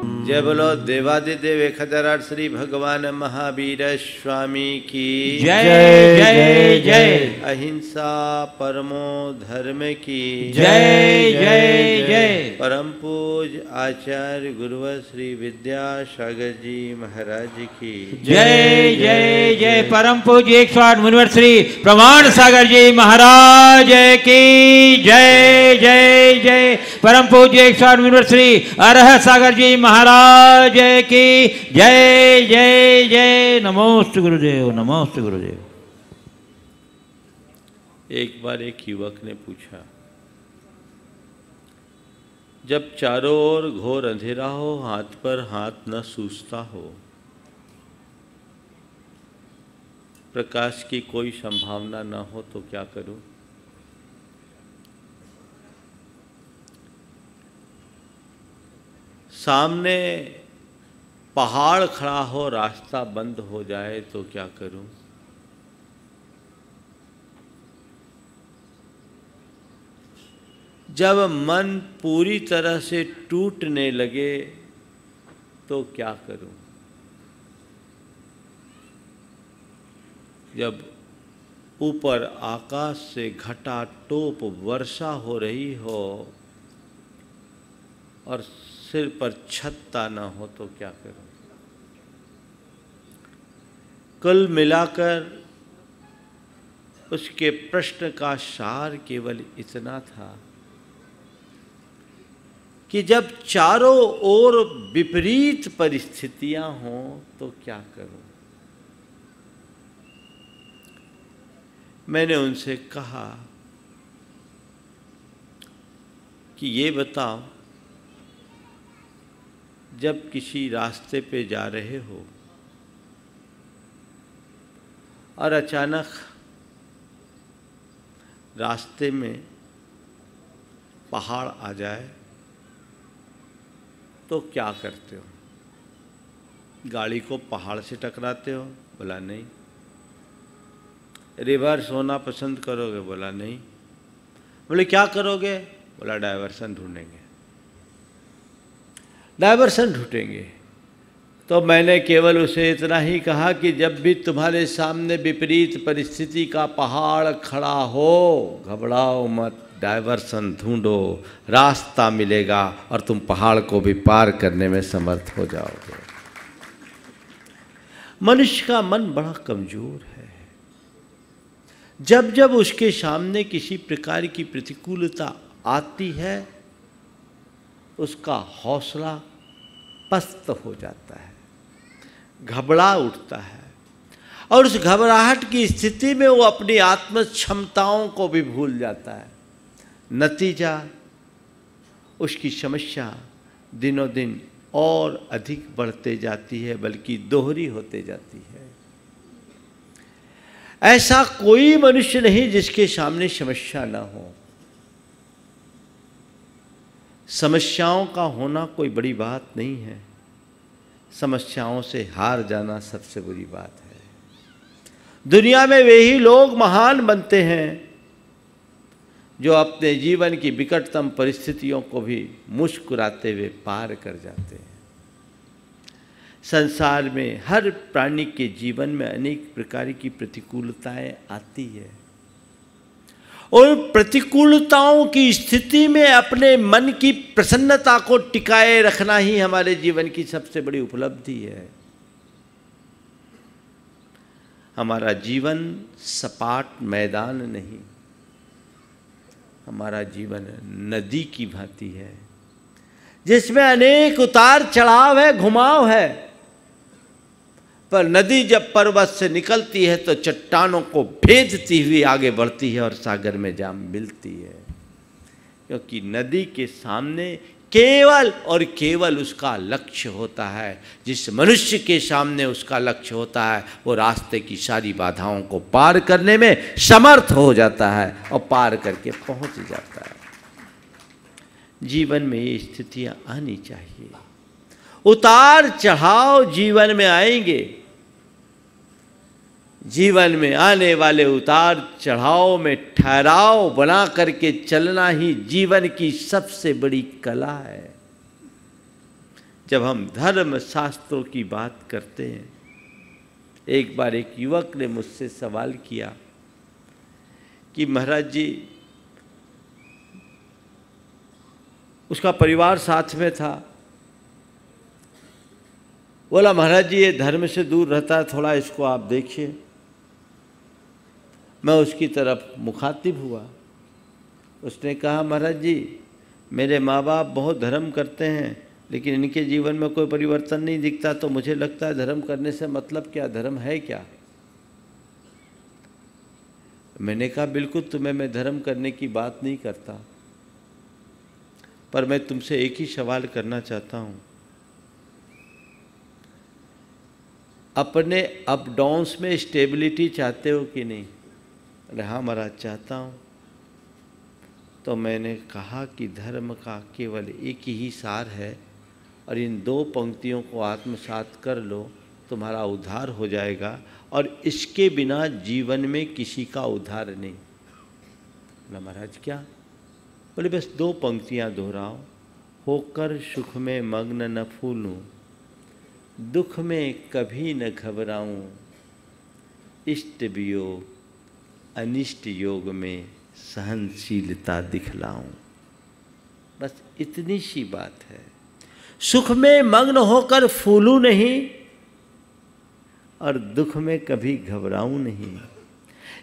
जय बोलो देवादिदेव 1008 श्री भगवान महावीर स्वामी की जय जय जय। अहिंसा परमो धर्म की जय जय जय। परम पूज आचार्य गुरुवर श्री विद्यासागर जी महाराज की जय जय जय। परम पूज्य 108 मुनिवर श्री प्रमाण सागर जी महाराज की जय जय जय। परम पूज्य 108 मुनिवर श्री अरहत सागर जी महाराज की जय जय जय। नमोस्तु गुरुदेव, नमोस्तु गुरुदेव। एक बार एक युवक ने पूछा, जब चारों ओर घोर अंधेरा हो, हाथ पर हाथ न सूझता हो, प्रकाश की कोई संभावना न हो तो क्या करूं? सामने पहाड़ खड़ा हो, रास्ता बंद हो जाए तो क्या करूं? जब मन पूरी तरह से टूटने लगे तो क्या करूं? जब ऊपर आकाश से घटा टोप वर्षा हो रही हो और सिर पर छत्ता न हो तो क्या करूं? कुल मिलाकर उसके प्रश्न का सार केवल इतना था कि जब चारों ओर विपरीत परिस्थितियां हों तो क्या करूं? मैंने उनसे कहा कि ये बताओ, जब किसी रास्ते पे जा रहे हो और अचानक रास्ते में पहाड़ आ जाए तो क्या करते हो? गाड़ी को पहाड़ से टकराते हो? बोला नहीं। रिवर्स होना पसंद करोगे? बोला नहीं। बोले क्या करोगे? बोला डायवर्सन ढूंढेंगे। डायवर्सन ढूंढेंगे। तो मैंने केवल उसे इतना ही कहा कि जब भी तुम्हारे सामने विपरीत परिस्थिति का पहाड़ खड़ा हो, घबराओ मत, डायवर्सन ढूंढो, रास्ता मिलेगा और तुम पहाड़ को भी पार करने में समर्थ हो जाओगे। मनुष्य का मन बड़ा कमजोर है। जब जब उसके सामने किसी प्रकार की प्रतिकूलता आती है, उसका हौसला पस्त हो जाता है, घबरा उठता है और उस घबराहट की स्थिति में वो अपनी आत्म क्षमताओं को भी भूल जाता है। नतीजा, उसकी समस्या दिनों दिन और अधिक बढ़ते जाती है, बल्कि दोहरी होते जाती है। ऐसा कोई मनुष्य नहीं जिसके सामने समस्या ना हो। समस्याओं का होना कोई बड़ी बात नहीं है, समस्याओं से हार जाना सबसे बुरी बात है। दुनिया में वे ही लोग महान बनते हैं जो अपने जीवन की विकटतम परिस्थितियों को भी मुस्कुराते हुए पार कर जाते हैं। संसार में हर प्राणी के जीवन में अनेक प्रकार की प्रतिकूलताएं आती है और प्रतिकूलताओं की स्थिति में अपने मन की प्रसन्नता को टिकाए रखना ही हमारे जीवन की सबसे बड़ी उपलब्धि है। हमारा जीवन सपाट मैदान नहीं, हमारा जीवन नदी की भांति है जिसमें अनेक उतार चढ़ाव है, घुमाव है। पर नदी जब पर्वत से निकलती है तो चट्टानों को भेदती हुई आगे बढ़ती है और सागर में जा मिलती है, क्योंकि नदी के सामने केवल और केवल उसका लक्ष्य होता है। जिस मनुष्य के सामने उसका लक्ष्य होता है वो रास्ते की सारी बाधाओं को पार करने में समर्थ हो जाता है और पार करके पहुंच जाता है। जीवन में ये स्थितियां आनी चाहिए। उतार चढ़ाव जीवन में आएंगे। जीवन में आने वाले उतार चढ़ाव में ठहराव बना करके चलना ही जीवन की सबसे बड़ी कला है। जब हम धर्म शास्त्रों की बात करते हैं, एक बार एक युवक ने मुझसे सवाल किया कि महाराज जी, उसका परिवार साथ में था, बोला महाराज जी ये धर्म से दूर रहता है, थोड़ा इसको आप देखिए। मैं उसकी तरफ मुखातिब हुआ। उसने कहा महाराज जी मेरे माँ बाप बहुत धर्म करते हैं, लेकिन इनके जीवन में कोई परिवर्तन नहीं दिखता, तो मुझे लगता है धर्म करने से मतलब क्या, धर्म है क्या? मैंने कहा बिल्कुल तुम्हें मैं धर्म करने की बात नहीं करता, पर मैं तुमसे एक ही सवाल करना चाहता हूँ, अपने अप डाउन्स में स्टेबिलिटी चाहते हो कि नहीं? अरे हाँ महाराज चाहता हूँ। तो मैंने कहा कि धर्म का केवल एक ही सार है और इन दो पंक्तियों को आत्मसात कर लो, तुम्हारा उद्धार हो जाएगा, और इसके बिना जीवन में किसी का उद्धार नहीं। ना महाराज क्या? बोले बस दो पंक्तियाँ दोहराओ, होकर सुख में मग्न न फूलूं, दुख में कभी न घबराऊं, इष्ट वियोग अनिष्ट योग में सहनशीलता दिखलाऊं। बस इतनी सी बात है। सुख में मग्न होकर फूलूं नहीं और दुख में कभी घबराऊं नहीं।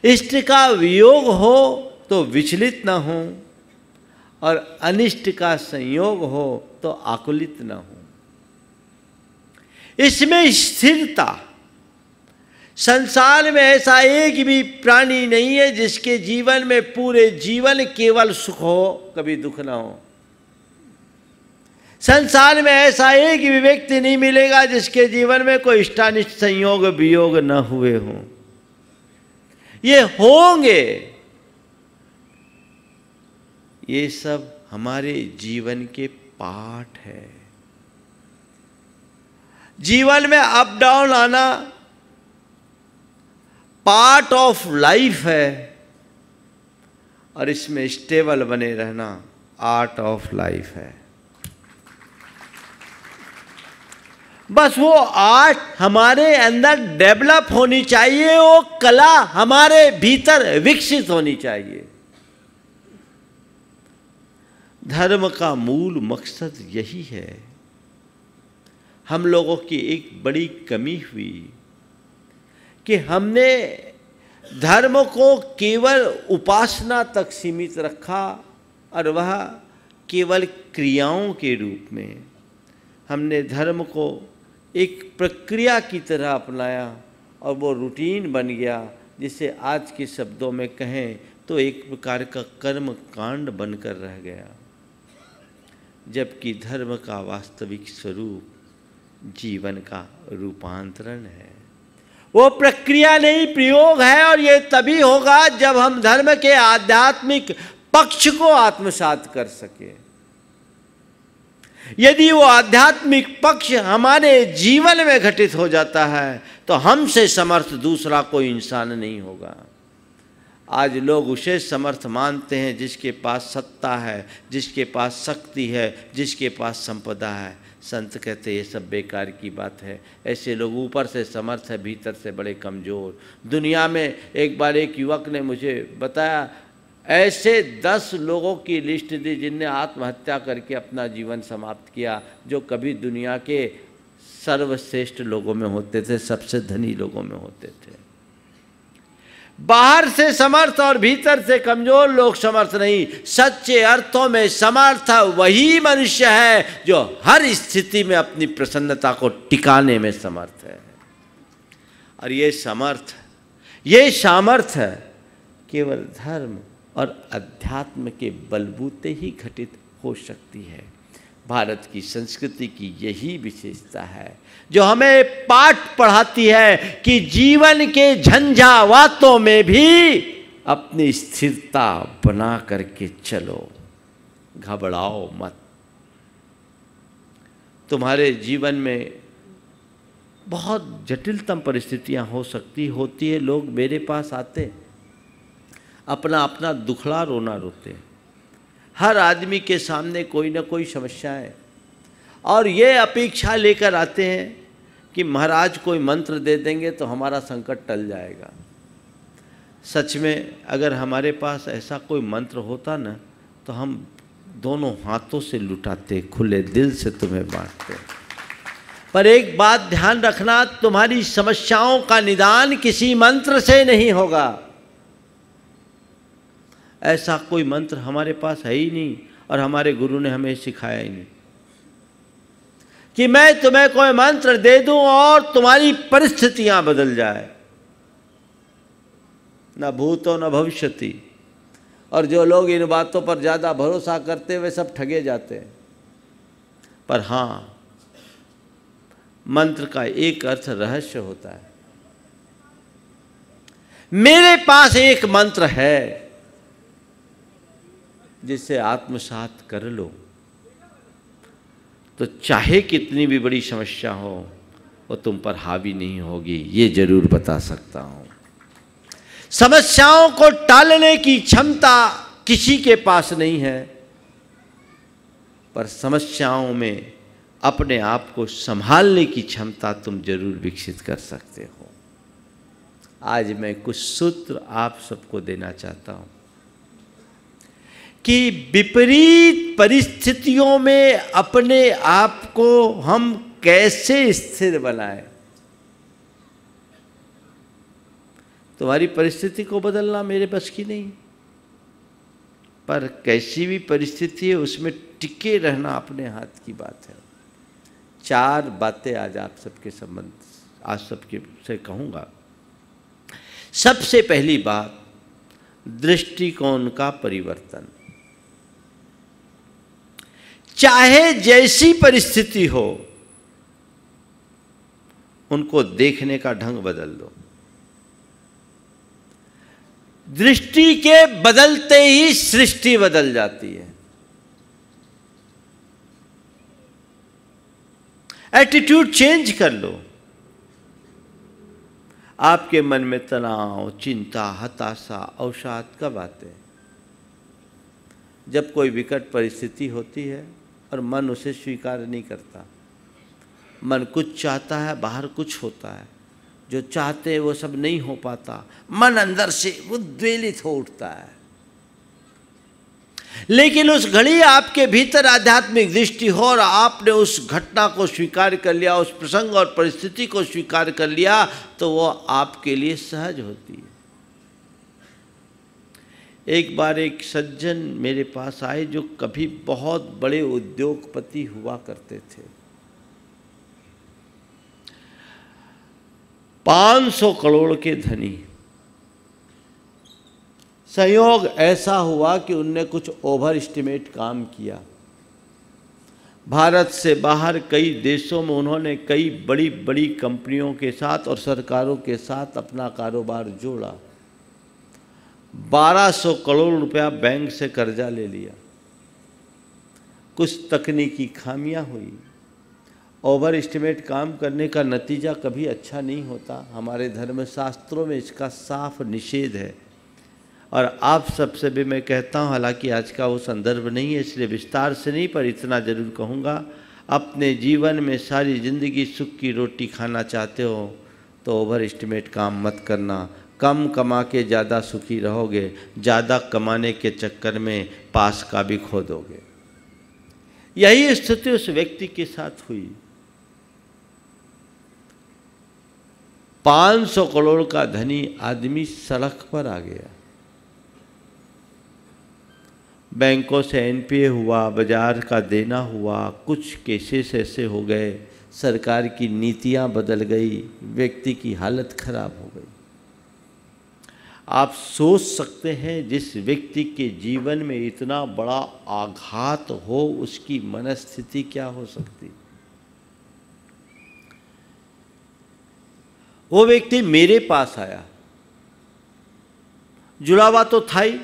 इष्ट का वियोग हो तो विचलित न हो और अनिष्ट का संयोग हो तो आकुलित न हो। इसमें स्थिरता। संसार में ऐसा एक भी प्राणी नहीं है जिसके जीवन में पूरे जीवन केवल सुख हो, कभी दुख ना हो। संसार में ऐसा एक भी व्यक्ति नहीं मिलेगा जिसके जीवन में कोई इष्टानिष्ट संयोग वियोग न हुए हों। ये होंगे। ये सब हमारे जीवन के पाठ है। जीवन में अप डाउन आना पार्ट ऑफ लाइफ है और इसमें स्टेबल बने रहना आर्ट ऑफ लाइफ है। बस वो आर्ट हमारे अंदर डेवलप होनी चाहिए, वो कला हमारे भीतर विकसित होनी चाहिए। धर्म का मूल मकसद यही है। हम लोगों की एक बड़ी कमी हुई कि हमने धर्म को केवल उपासना तक सीमित रखा और वह केवल क्रियाओं के रूप में। हमने धर्म को एक प्रक्रिया की तरह अपनाया और वो रूटीन बन गया, जिसे आज के शब्दों में कहें तो एक प्रकार का कर्म कांड बनकर रह गया। जबकि धर्म का वास्तविक स्वरूप जीवन का रूपांतरण है। वो प्रक्रिया नहीं, प्रयोग है। और ये तभी होगा जब हम धर्म के आध्यात्मिक पक्ष को आत्मसात कर सके। यदि वो आध्यात्मिक पक्ष हमारे जीवन में घटित हो जाता है तो हमसे समर्थ दूसरा कोई इंसान नहीं होगा। आज लोग उसे समर्थ मानते हैं जिसके पास सत्ता है, जिसके पास शक्ति है, जिसके पास संपदा है। संत कहते ये सब बेकार की बात है। ऐसे लोग ऊपर से समर्थ है, भीतर से बड़े कमज़ोर। दुनिया में एक बार एक युवक ने मुझे बताया, ऐसे 10 लोगों की लिस्ट दी जिनने आत्महत्या करके अपना जीवन समाप्त किया, जो कभी दुनिया के सर्वश्रेष्ठ लोगों में होते थे, सबसे धनी लोगों में होते थे। बाहर से समर्थ और भीतर से कमजोर लोग समर्थ नहीं। सच्चे अर्थों में समर्थ वही मनुष्य है जो हर स्थिति में अपनी प्रसन्नता को टिकाने में समर्थ है। और ये सामर्थ्य केवल धर्म और अध्यात्म के बलबूते ही घटित हो सकती है। भारत की संस्कृति की यही विशेषता है जो हमें पाठ पढ़ाती है कि जीवन के झंझावातों में भी अपनी स्थिरता बना करके चलो, घबराओ मत। तुम्हारे जीवन में बहुत जटिलतम परिस्थितियां हो सकती होती है। लोग मेरे पास आते, अपना अपना दुखड़ा रोना रोते। हर आदमी के सामने कोई ना कोई समस्या है और ये अपेक्षा लेकर आते हैं कि महाराज कोई मंत्र दे देंगे तो हमारा संकट टल जाएगा। सच में अगर हमारे पास ऐसा कोई मंत्र होता ना तो हम दोनों हाथों से लुटाते, खुले दिल से तुम्हें बांटते। पर एक बात ध्यान रखना, तुम्हारी समस्याओं का निदान किसी मंत्र से नहीं होगा। ऐसा कोई मंत्र हमारे पास है ही नहीं और हमारे गुरु ने हमें सिखाया ही नहीं कि मैं तुम्हें कोई मंत्र दे दूं और तुम्हारी परिस्थितियां बदल जाए। न भूतो न भविष्यति। और जो लोग इन बातों पर ज़्यादा भरोसा करते वे सब ठगे जाते हैं। पर हाँ, मंत्र का एक अर्थ रहस्य होता है। मेरे पास एक मंत्र है जिसे आत्मसात कर लो तो चाहे कितनी भी बड़ी समस्या हो वो तुम पर हावी नहीं होगी, ये जरूर बता सकता हूं। समस्याओं को टालने की क्षमता किसी के पास नहीं है, पर समस्याओं में अपने आप को संभालने की क्षमता तुम जरूर विकसित कर सकते हो। आज मैं कुछ सूत्र आप सबको देना चाहता हूं कि विपरीत परिस्थितियों में अपने आप को हम कैसे स्थिर बनाएं। तुम्हारी परिस्थिति को बदलना मेरे बस की नहीं, पर कैसी भी परिस्थिति है उसमें टिके रहना अपने हाथ की बात है। 4 बातें आज आप सबके संबंध आज सबके से कहूँगा। सबसे पहली बात, दृष्टिकोण का परिवर्तन। चाहे जैसी परिस्थिति हो उनको देखने का ढंग बदल दो। दृष्टि के बदलते ही सृष्टि बदल जाती है। एटीट्यूड चेंज कर लो। आपके मन में तनाव, चिंता, हताशा, अवसाद कब आते हैं? जब कोई विकट परिस्थिति होती है और मन उसे स्वीकार नहीं करता। मन कुछ चाहता है, बाहर कुछ होता है। जो चाहते हैं वो सब नहीं हो पाता, मन अंदर से उद्वेलित हो उठता है। लेकिन उस घड़ी आपके भीतर आध्यात्मिक दृष्टि हो और आपने उस घटना को स्वीकार कर लिया, उस प्रसंग और परिस्थिति को स्वीकार कर लिया, तो वो आपके लिए सहज होती है। एक बार एक सज्जन मेरे पास आए जो कभी बहुत बड़े उद्योगपति हुआ करते थे। 500 करोड़ के धनी। संयोग ऐसा हुआ कि उनने कुछ ओवर एस्टिमेट काम किया। भारत से बाहर कई देशों में उन्होंने कई बड़ी बड़ी कंपनियों के साथ और सरकारों के साथ अपना कारोबार जोड़ा। 1200 करोड़ रुपया बैंक से कर्जा ले लिया। कुछ तकनीकी खामियां हुई। ओवर एस्टिमेट काम करने का नतीजा कभी अच्छा नहीं होता। हमारे धर्म शास्त्रों में इसका साफ निषेध है। और आप सबसे भी मैं कहता हूँ, हालांकि आज का वो संदर्भ नहीं है इसलिए विस्तार से नहीं, पर इतना जरूर कहूँगा, अपने जीवन में सारी ज़िंदगी सुख की रोटी खाना चाहते हो तो ओवर एस्टिमेट काम मत करना। कम कमा के ज़्यादा सुखी रहोगे, ज़्यादा कमाने के चक्कर में पास का भी खो दोगे। यही स्थिति उस व्यक्ति के साथ हुई। 500 करोड़ का धनी आदमी सड़क पर आ गया। बैंकों से एनपीए हुआ, बाजार का देना हुआ, कुछ केसेस ऐसे हो गए, सरकार की नीतियां बदल गई, व्यक्ति की हालत खराब हो गई। आप सोच सकते हैं जिस व्यक्ति के जीवन में इतना बड़ा आघात हो उसकी मनस्थिति क्या हो सकती। वो व्यक्ति मेरे पास आया, जुड़ा हुआ तो था ही,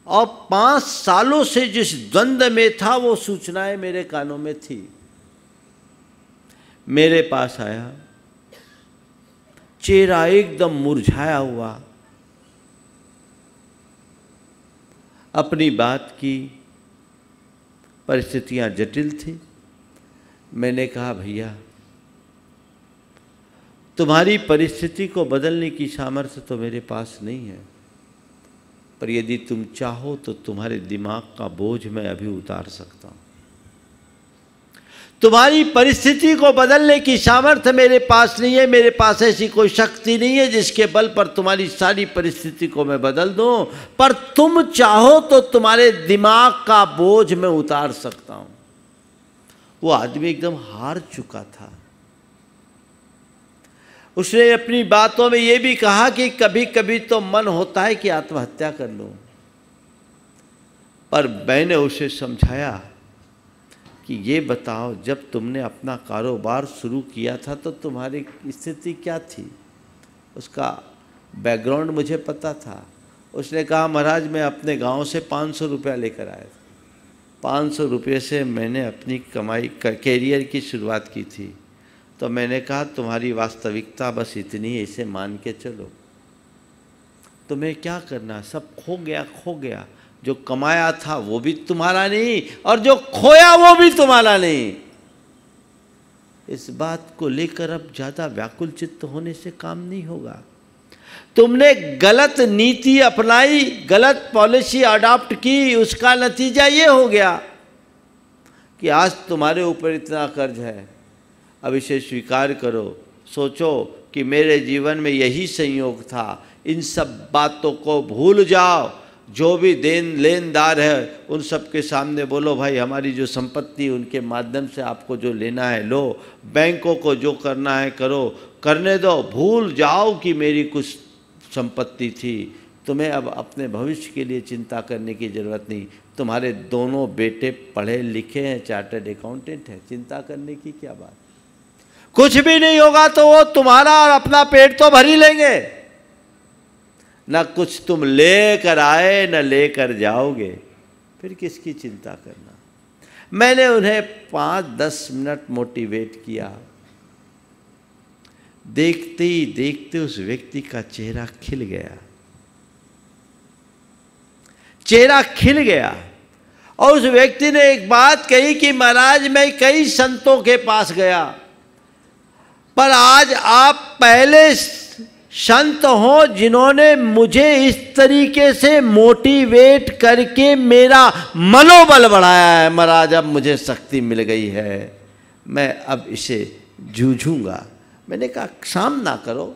और 5 सालों से जिस द्वंद्व में था वो सूचनाएं मेरे कानों में थी। मेरे पास आया, चेहरा एकदम मुरझाया हुआ, अपनी बात की, परिस्थितियां जटिल थी, मैंने कहा भैया तुम्हारी परिस्थिति को बदलने की सामर्थ्य तो मेरे पास नहीं है, पर यदि तुम चाहो तो तुम्हारे दिमाग का बोझ मैं अभी उतार सकता हूं। तुम्हारी परिस्थिति को बदलने की सामर्थ्य मेरे पास नहीं है, मेरे पास ऐसी कोई शक्ति नहीं है जिसके बल पर तुम्हारी सारी परिस्थिति को मैं बदल दूं, पर तुम चाहो तो तुम्हारे दिमाग का बोझ मैं उतार सकता हूं। वो आदमी एकदम हार चुका था। उसने अपनी बातों में यह भी कहा कि कभी कभी तो मन होता है कि आत्महत्या कर लूं, पर मैंने उसे समझाया कि ये बताओ जब तुमने अपना कारोबार शुरू किया था तो तुम्हारी स्थिति क्या थी। उसका बैकग्राउंड मुझे पता था। उसने कहा महाराज मैं अपने गांव से 500 रुपया लेकर आया था, 500 रुपये से मैंने अपनी कमाई कैरियर की शुरुआत की थी। तो मैंने कहा तुम्हारी वास्तविकता बस इतनी है, इसे मान के चलो, तुम्हें क्या करना, सब खो गया। जो कमाया था वो भी तुम्हारा नहीं और जो खोया वो भी तुम्हारा नहीं। इस बात को लेकर अब ज़्यादा व्याकुल चित्त होने से काम नहीं होगा। तुमने गलत नीति अपनाई, गलत पॉलिसी अडॉप्ट की, उसका नतीजा ये हो गया कि आज तुम्हारे ऊपर इतना कर्ज है। अब इसे स्वीकार करो, सोचो कि मेरे जीवन में यही संयोग था। इन सब बातों को भूल जाओ। जो भी लेनदार है उन सब के सामने बोलो भाई हमारी जो संपत्ति उनके माध्यम से आपको जो लेना है लो, बैंकों को जो करना है करो, करने दो, भूल जाओ कि मेरी कुछ संपत्ति थी। तुम्हें अब अपने भविष्य के लिए चिंता करने की ज़रूरत नहीं। तुम्हारे दोनों बेटे पढ़े लिखे हैं, चार्टर्ड अकाउंटेंट हैं, चिंता करने की क्या बात। कुछ भी नहीं होगा तो वो तुम्हारा और अपना पेट तो भर ही लेंगे, ना कुछ तुम लेकर आए न लेकर जाओगे, फिर किसकी चिंता करना। मैंने उन्हें 5-10 मिनट मोटिवेट किया। देखते ही देखते उस व्यक्ति का चेहरा खिल गया और उस व्यक्ति ने एक बात कही कि महाराज मैं कई संतों के पास गया, पर आज आप पहले संत हो जिन्होंने मुझे इस तरीके से मोटिवेट करके मेरा मनोबल बढ़ाया है। महाराज अब मुझे शक्ति मिल गई है, मैं अब इसे जूझूंगा। मैंने कहा सामना करो,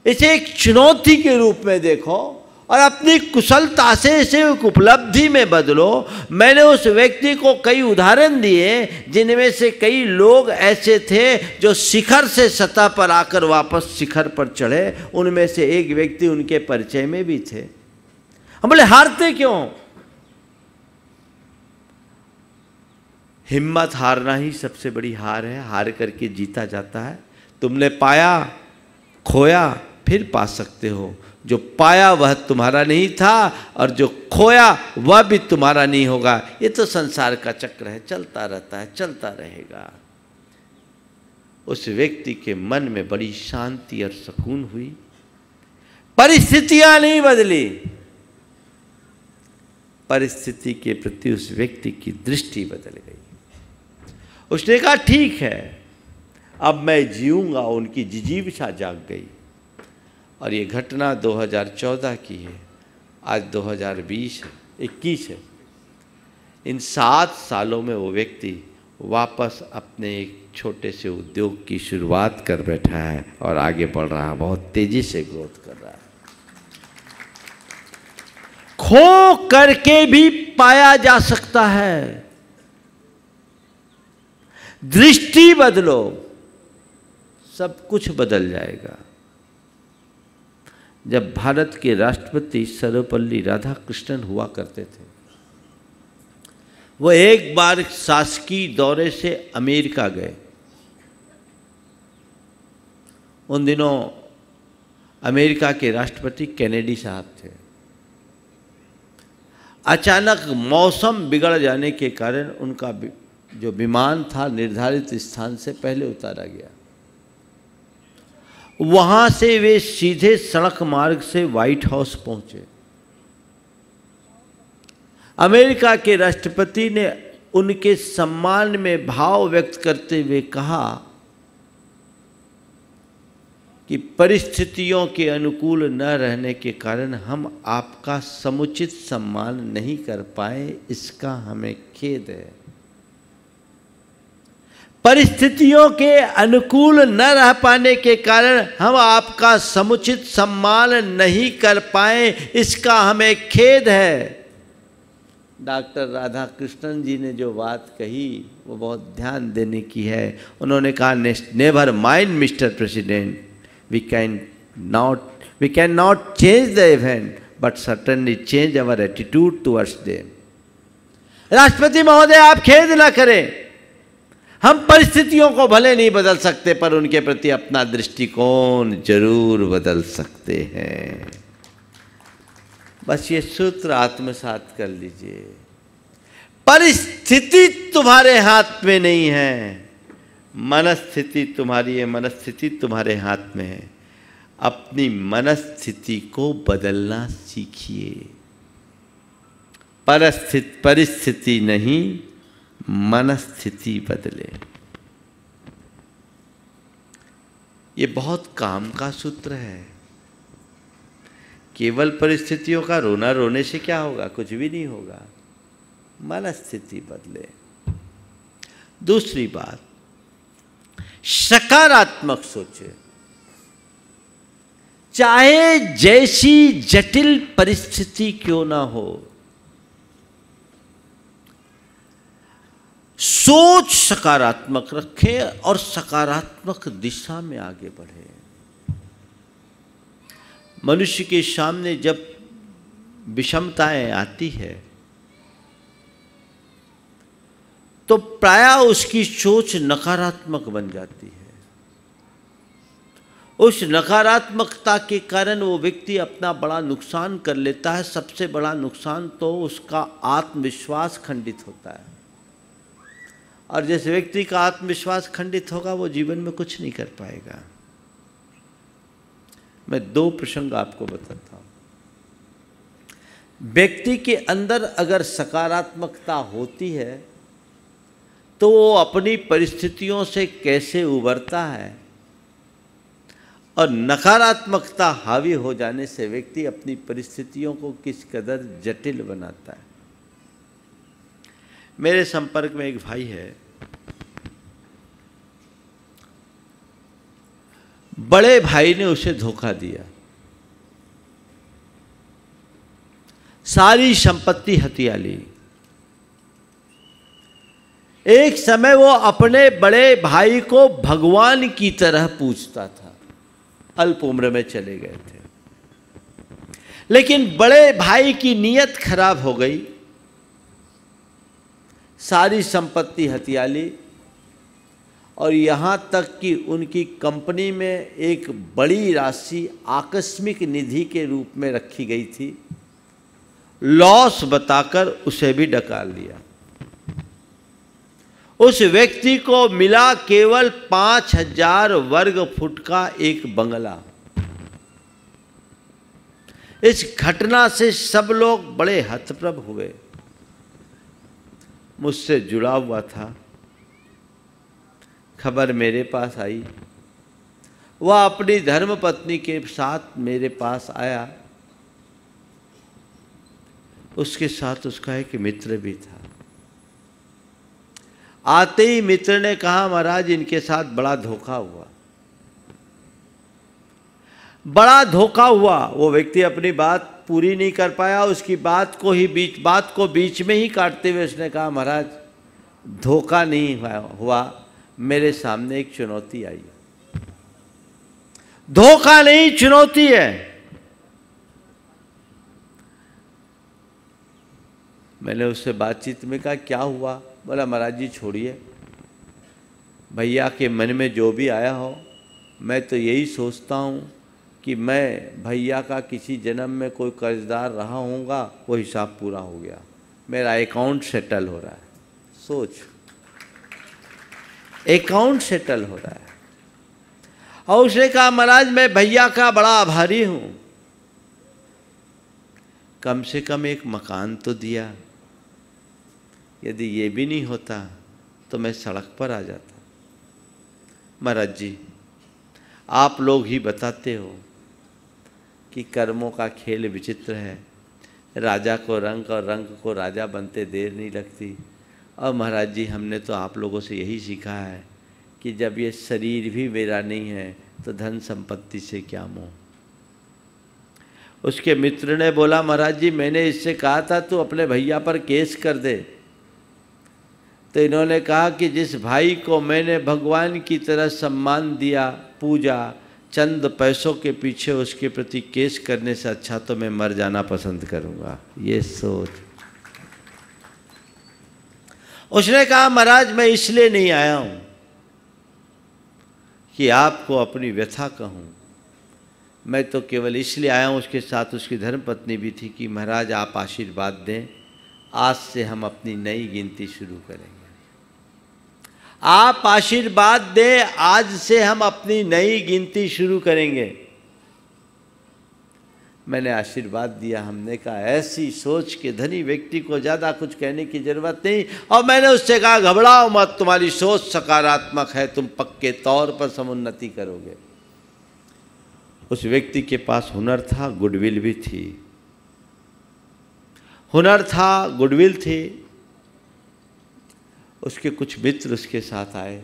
इसे एक चुनौती के रूप में देखो और अपनी कुशलता से इसे एक उपलब्धि में बदलो। मैंने उस व्यक्ति को कई उदाहरण दिए जिनमें से कई लोग ऐसे थे जो शिखर से सतह पर आकर वापस शिखर पर चढ़े। उनमें से एक व्यक्ति उनके परिचय में भी थे। हम बोले हारते क्यों? हिम्मत हारना ही सबसे बड़ी हार है, हार करके जीता जाता है। तुमने पाया, खोया, फिर पा सकते हो। जो पाया वह तुम्हारा नहीं था और जो खोया वह भी तुम्हारा नहीं होगा। ये तो संसार का चक्र है, चलता रहता है, चलता रहेगा। उस व्यक्ति के मन में बड़ी शांति और सुकून हुई। परिस्थितियां नहीं बदली, परिस्थिति के प्रति उस व्यक्ति की दृष्टि बदल गई। उसने कहा ठीक है अब मैं जीऊंगा। उनकी जिजीविषा जाग गई। और ये घटना 2014 की है, आज 2021 है। इन 7 सालों में वो व्यक्ति वापस अपने एक छोटे से उद्योग की शुरुआत कर बैठा है और आगे बढ़ रहा है, बहुत तेजी से ग्रोथ कर रहा है। खो करके भी पाया जा सकता है। दृष्टि बदलो, सब कुछ बदल जाएगा। जब भारत के राष्ट्रपति सर्वपल्ली राधाकृष्णन हुआ करते थे, वो एक बार शासकीय दौरे से अमेरिका गए। उन दिनों अमेरिका के राष्ट्रपति कैनेडी साहब थे। अचानक मौसम बिगड़ जाने के कारण उनका जो विमान था निर्धारित स्थान से पहले उतारा गया। वहां से वे सीधे सड़क मार्ग से व्हाइट हाउस पहुंचे। अमेरिका के राष्ट्रपति ने उनके सम्मान में भाव व्यक्त करते हुए कहा कि परिस्थितियों के अनुकूल न रहने के कारण हम आपका समुचित सम्मान नहीं कर पाए, इसका हमें खेद है। परिस्थितियों के अनुकूल न रह पाने के कारण हम आपका समुचित सम्मान नहीं कर पाए, इसका हमें खेद है। डॉक्टर राधा कृष्णन जी ने जो बात कही वो बहुत ध्यान देने की है। उन्होंने कहा, never mind mister president, we cannot change the event, but certainly change our attitude towards them. राष्ट्रपति महोदय, आप खेद ना करें, हम परिस्थितियों को भले नहीं बदल सकते पर उनके प्रति अपना दृष्टिकोण जरूर बदल सकते हैं। बस ये सूत्र आत्मसात कर लीजिए। परिस्थिति तुम्हारे हाथ में नहीं है, मनस्थिति तुम्हारी है, मनस्थिति तुम्हारे हाथ में है। अपनी मनस्थिति को बदलना सीखिए। परिस्थिति नहीं, मनस्थिति बदले। ये बहुत काम का सूत्र है। केवल परिस्थितियों का रोना रोने से क्या होगा? कुछ भी नहीं होगा। मनस्थिति बदले। दूसरी बात, सकारात्मक सोचे। चाहे जैसी जटिल परिस्थिति क्यों ना हो, सोच सकारात्मक रखें और सकारात्मक दिशा में आगे बढ़े। मनुष्य के सामने जब विषमताएं आती है तो प्रायः उसकी सोच नकारात्मक बन जाती है। उस नकारात्मकता के कारण वो व्यक्ति अपना बड़ा नुकसान कर लेता है। सबसे बड़ा नुकसान तो उसका आत्मविश्वास खंडित होता है, और जिस व्यक्ति का आत्मविश्वास खंडित होगा वो जीवन में कुछ नहीं कर पाएगा। मैं दो प्रसंग आपको बताता हूँ। व्यक्ति के अंदर अगर सकारात्मकता होती है तो वो अपनी परिस्थितियों से कैसे उबरता है, और नकारात्मकता हावी हो जाने से व्यक्ति अपनी परिस्थितियों को किस कदर जटिल बनाता है। मेरे संपर्क में एक भाई है, बड़े भाई ने उसे धोखा दिया, सारी संपत्ति हथिया ली। एक समय वो अपने बड़े भाई को भगवान की तरह पूजता था। अल्प उम्र में चले गए थे, लेकिन बड़े भाई की नीयत खराब हो गई, सारी संपत्ति हथिया ली, और यहाँ तक कि उनकी कंपनी में एक बड़ी राशि आकस्मिक निधि के रूप में रखी गई थी, लॉस बताकर उसे भी डकाल लिया। उस व्यक्ति को मिला केवल 5000 वर्ग फुट का एक बंगला। इस घटना से सब लोग बड़े हतप्रभ हुए। मुझसे जुड़ा हुआ था, खबर मेरे पास आई। वह अपनी धर्मपत्नी के साथ मेरे पास आया। उसके साथ उसका एक मित्र भी था। आते ही मित्र ने कहा, महाराज इनके साथ बड़ा धोखा हुआ, बड़ा धोखा हुआ। वो व्यक्ति अपनी बात पूरी नहीं कर पाया, उसकी बात को बीच में ही काटते हुए उसने कहा, महाराज धोखा नहीं हुआ, मेरे सामने एक चुनौती आई। धोखा नहीं, चुनौती है। मैंने उससे बातचीत में कहा, क्या हुआ? बोला, महाराज जी छोड़िए, भैया के मन में जो भी आया हो, मैं तो यही सोचता हूँ कि मैं भैया का किसी जन्म में कोई कर्जदार रहा होऊंगा, वो हिसाब पूरा हो गया, मेरा अकाउंट सेटल हो रहा है। सोच, अकाउंट सेटल हो रहा है। और उसने कहा, महाराज मैं भैया का बड़ा आभारी हूँ, कम से कम एक मकान तो दिया। यदि ये भी नहीं होता तो मैं सड़क पर आ जाता। महाराज जी, आप लोग ही बताते हो कि कर्मों का खेल विचित्र है, राजा को रंक और रंक को राजा बनते देर नहीं लगती। और महाराज जी, हमने तो आप लोगों से यही सीखा है कि जब ये शरीर भी मेरा नहीं है तो धन संपत्ति से क्या मोह। उसके मित्र ने बोला, महाराज जी मैंने इससे कहा था तू अपने भैया पर केस कर दे। तो इन्होंने कहा कि जिस भाई को मैंने भगवान की तरह सम्मान दिया, पूजा, चंद पैसों के पीछे उसके प्रति केस करने से अच्छा तो मैं मर जाना पसंद करूंगा। ये सोच। उसने कहा, महाराज मैं इसलिए नहीं आया हूं कि आपको अपनी व्यथा कहूं, मैं तो केवल इसलिए आया हूं, उसके साथ उसकी धर्मपत्नी भी थी, कि महाराज आप आशीर्वाद दें, आज से हम अपनी नई गिनती शुरू करेंगे। आप आशीर्वाद दें, आज से हम अपनी नई गिनती शुरू करेंगे। मैंने आशीर्वाद दिया। हमने कहा ऐसी सोच के धनी व्यक्ति को ज़्यादा कुछ कहने की ज़रूरत नहीं। और मैंने उससे कहा, घबराओ मत, तुम्हारी सोच सकारात्मक है, तुम पक्के तौर पर समुन्नति करोगे। उस व्यक्ति के पास हुनर था, गुडविल भी थी। हुनर था, गुडविल थी। उसके कुछ मित्र उसके साथ आए।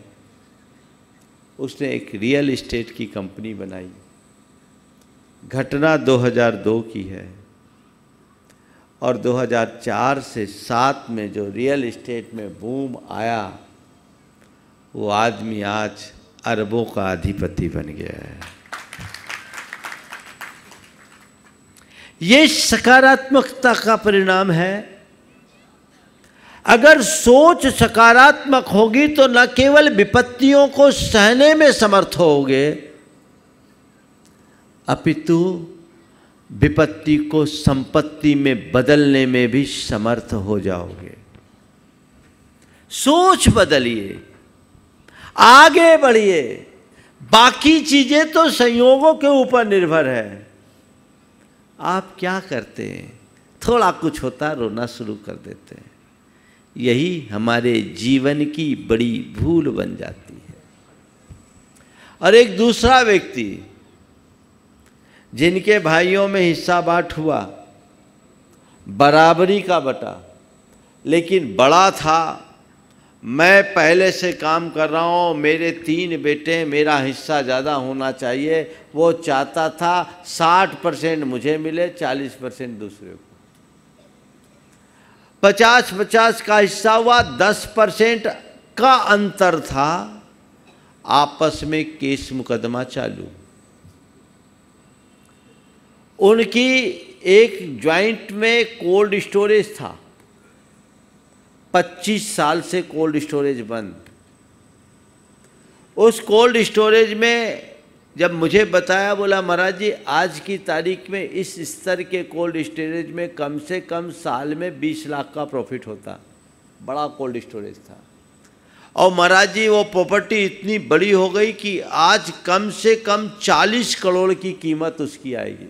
उसने एक रियल एस्टेट की कंपनी बनाई। घटना 2002 की है और 2004 से 7 में जो रियल एस्टेट में बूम आया, वो आदमी आज अरबों का अधिपति बन गया है। ये सकारात्मकता का परिणाम है। अगर सोच सकारात्मक होगी तो न केवल विपत्तियों को सहने में समर्थ होगे, अपितु विपत्ति को संपत्ति में बदलने में भी समर्थ हो जाओगे। सोच बदलिए, आगे बढ़िए। बाकी चीजें तो संयोगों के ऊपर निर्भर है। आप क्या करते हैं? थोड़ा कुछ होता रोना शुरू कर देते हैं। यही हमारे जीवन की बड़ी भूल बन जाती है। और एक दूसरा व्यक्ति, जिनके भाइयों में हिस्सा बांट हुआ, बराबरी का बटा, लेकिन बड़ा था, मैं पहले से काम कर रहा हूँ, मेरे 3 बेटे, मेरा हिस्सा ज़्यादा होना चाहिए। वो चाहता था 60% मुझे मिले, 40% दूसरे को। 50-50 का हिस्सा हुआ, 10% का अंतर था। आपस में केस मुकदमा चालू। उनकी एक ज्वाइंट में कोल्ड स्टोरेज था, 25 साल से कोल्ड स्टोरेज बंद। उस कोल्ड स्टोरेज में जब मुझे बताया, बोला महाराज जी आज की तारीख में इस स्तर के कोल्ड स्टोरेज में कम से कम साल में 20 लाख का प्रॉफिट होता। बड़ा कोल्ड स्टोरेज था। और महाराज जी वो प्रॉपर्टी इतनी बड़ी हो गई कि आज कम से कम 40 करोड़ की कीमत उसकी आएगी।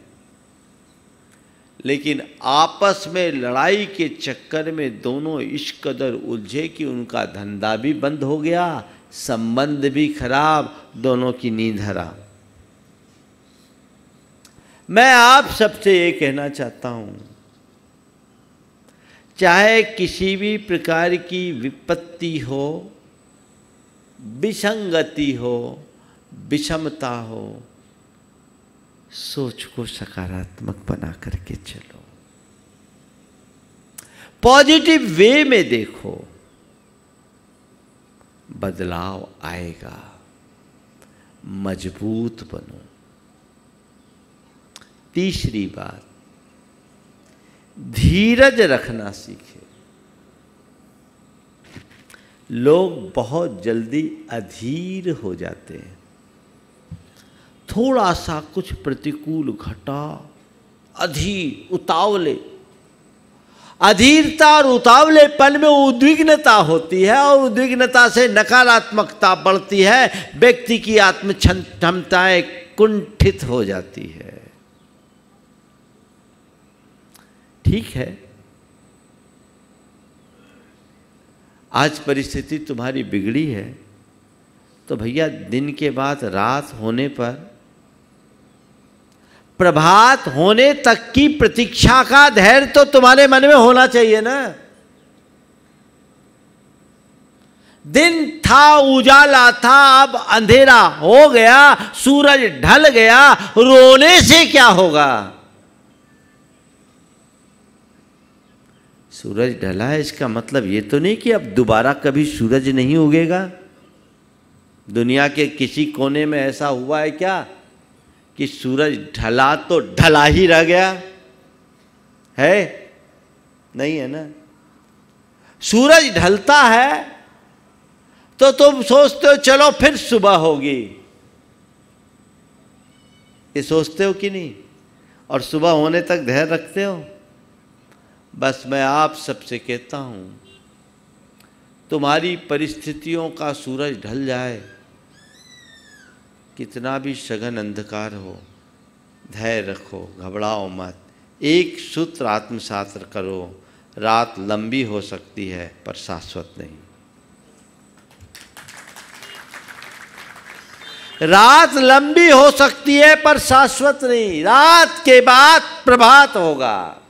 लेकिन आपस में लड़ाई के चक्कर में दोनों इस कदर उलझे कि उनका धंधा भी बंद हो गया, संबंध भी खराब, दोनों की नींद हराम। मैं आप सबसे ये कहना चाहता हूँ, चाहे किसी भी प्रकार की विपत्ति हो, विसंगति हो, विषमता हो, सोच को सकारात्मक बना करके चलो। पॉजिटिव वे में देखो, बदलाव आएगा। मजबूत बनो। तीसरी बात, धीरज रखना सीखे। लोग बहुत जल्दी अधीर हो जाते हैं। थोड़ा सा कुछ प्रतिकूल घटा, अधीर, उतावले। अधीरता और उतावलेपन में उद्विग्नता होती है और उद्विग्नता से नकारात्मकता बढ़ती है। व्यक्ति की आत्म क्षमताएं कुंठित हो जाती है। ठीक है, आज परिस्थिति तुम्हारी बिगड़ी है तो भैया दिन के बाद रात होने पर प्रभात होने तक की प्रतीक्षा का धैर्य तो तुम्हारे मन में होना चाहिए ना। दिन था, उजाला था, अब अंधेरा हो गया, सूरज ढल गया, रोने से क्या होगा? सूरज ढला है इसका मतलब ये तो नहीं कि अब दोबारा कभी सूरज नहीं उगेगा। दुनिया के किसी कोने में ऐसा हुआ है क्या कि सूरज ढला तो ढला ही रह गया है? नहीं है ना। सूरज ढलता है तो तुम सोचते हो चलो फिर सुबह होगी, ये सोचते हो कि नहीं? और सुबह होने तक धैर्य रखते हो? बस मैं आप सबसे कहता हूं, तुम्हारी परिस्थितियों का सूरज ढल जाए, कितना भी सघन अंधकार हो, धैर्य रखो, घबराओ मत। एक सूत्र आत्मसात करो, रात लंबी हो सकती है पर शाश्वत नहीं। रात लंबी हो सकती है पर शाश्वत नहीं। रात के बाद प्रभात होगा।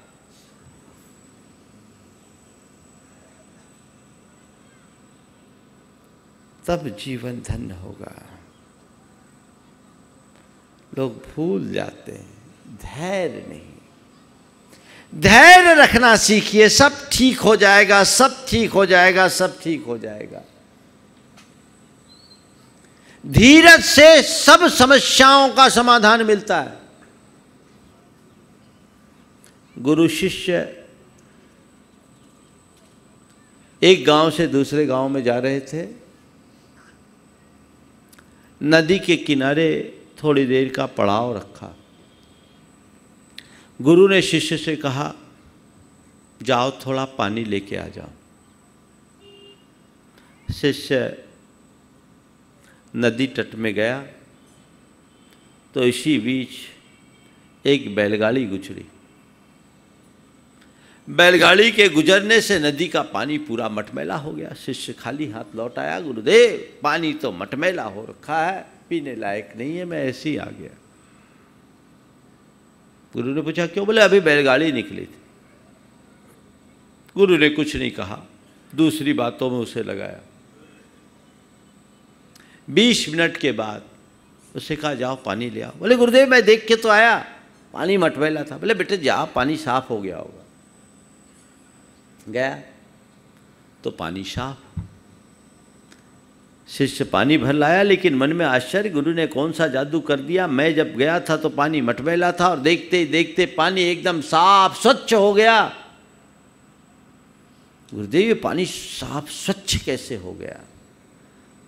तब जीवन धन्य होगा। लोग भूल जाते हैं, धैर्य नहीं। धैर्य रखना सीखिए, सब ठीक हो जाएगा, सब ठीक हो जाएगा, सब ठीक हो जाएगा। धीरज से सब समस्याओं का समाधान मिलता है। गुरु शिष्य एक गांव से दूसरे गांव में जा रहे थे। नदी के किनारे थोड़ी देर का पड़ाव रखा। गुरु ने शिष्य से कहा, जाओ थोड़ा पानी लेके आ जाओ। शिष्य नदी तट में गया तो इसी बीच एक बैलगाड़ी गुजरी। बैलगाड़ी के गुजरने से नदी का पानी पूरा मटमैला हो गया। शिष्य खाली हाथ लौट आया, गुरुदेव पानी तो मटमैला हो रखा है, पीने लायक नहीं है, मैं ऐसे ही आ गया। गुरु ने पूछा क्यों? बोले अभी बैलगाड़ी निकली थी। गुरु ने कुछ नहीं कहा, दूसरी बातों में उसे लगाया। 20 मिनट के बाद उससे कहा जाओ पानी ले आओ। बोले गुरुदेव मैं देख के तो आया, पानी मटमैला था। बोले बेटे जा, पानी साफ हो गया होगा। गया तो पानी साफ। शिष्य पानी भर लाया, लेकिन मन में आश्चर्य, गुरु ने कौन सा जादू कर दिया। मैं जब गया था तो पानी मटमैला था और देखते ही देखते पानी एकदम साफ स्वच्छ हो गया। गुरुदेव ये पानी साफ स्वच्छ कैसे हो गया?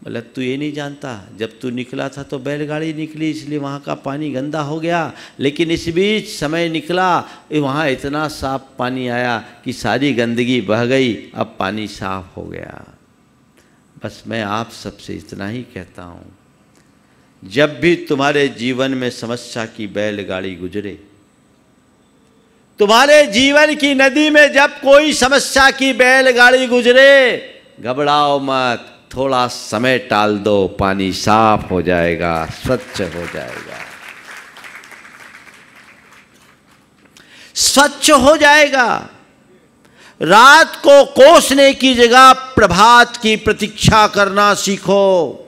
बोला तू ये नहीं जानता, जब तू निकला था तो बैलगाड़ी निकली इसलिए वहाँ का पानी गंदा हो गया, लेकिन इस बीच समय निकला वहाँ इतना साफ पानी आया कि सारी गंदगी बह गई, अब पानी साफ हो गया। बस मैं आप सबसे इतना ही कहता हूँ, जब भी तुम्हारे जीवन में समस्या की बैलगाड़ी गुजरे, तुम्हारे जीवन की नदी में जब कोई समस्या की बैलगाड़ी गुजरे, घबराओ मत, थोड़ा समय टाल दो, पानी साफ हो जाएगा, स्वच्छ हो जाएगा, स्वच्छ हो जाएगा। रात को कोसने की जगह प्रभात की प्रतीक्षा करना सीखो।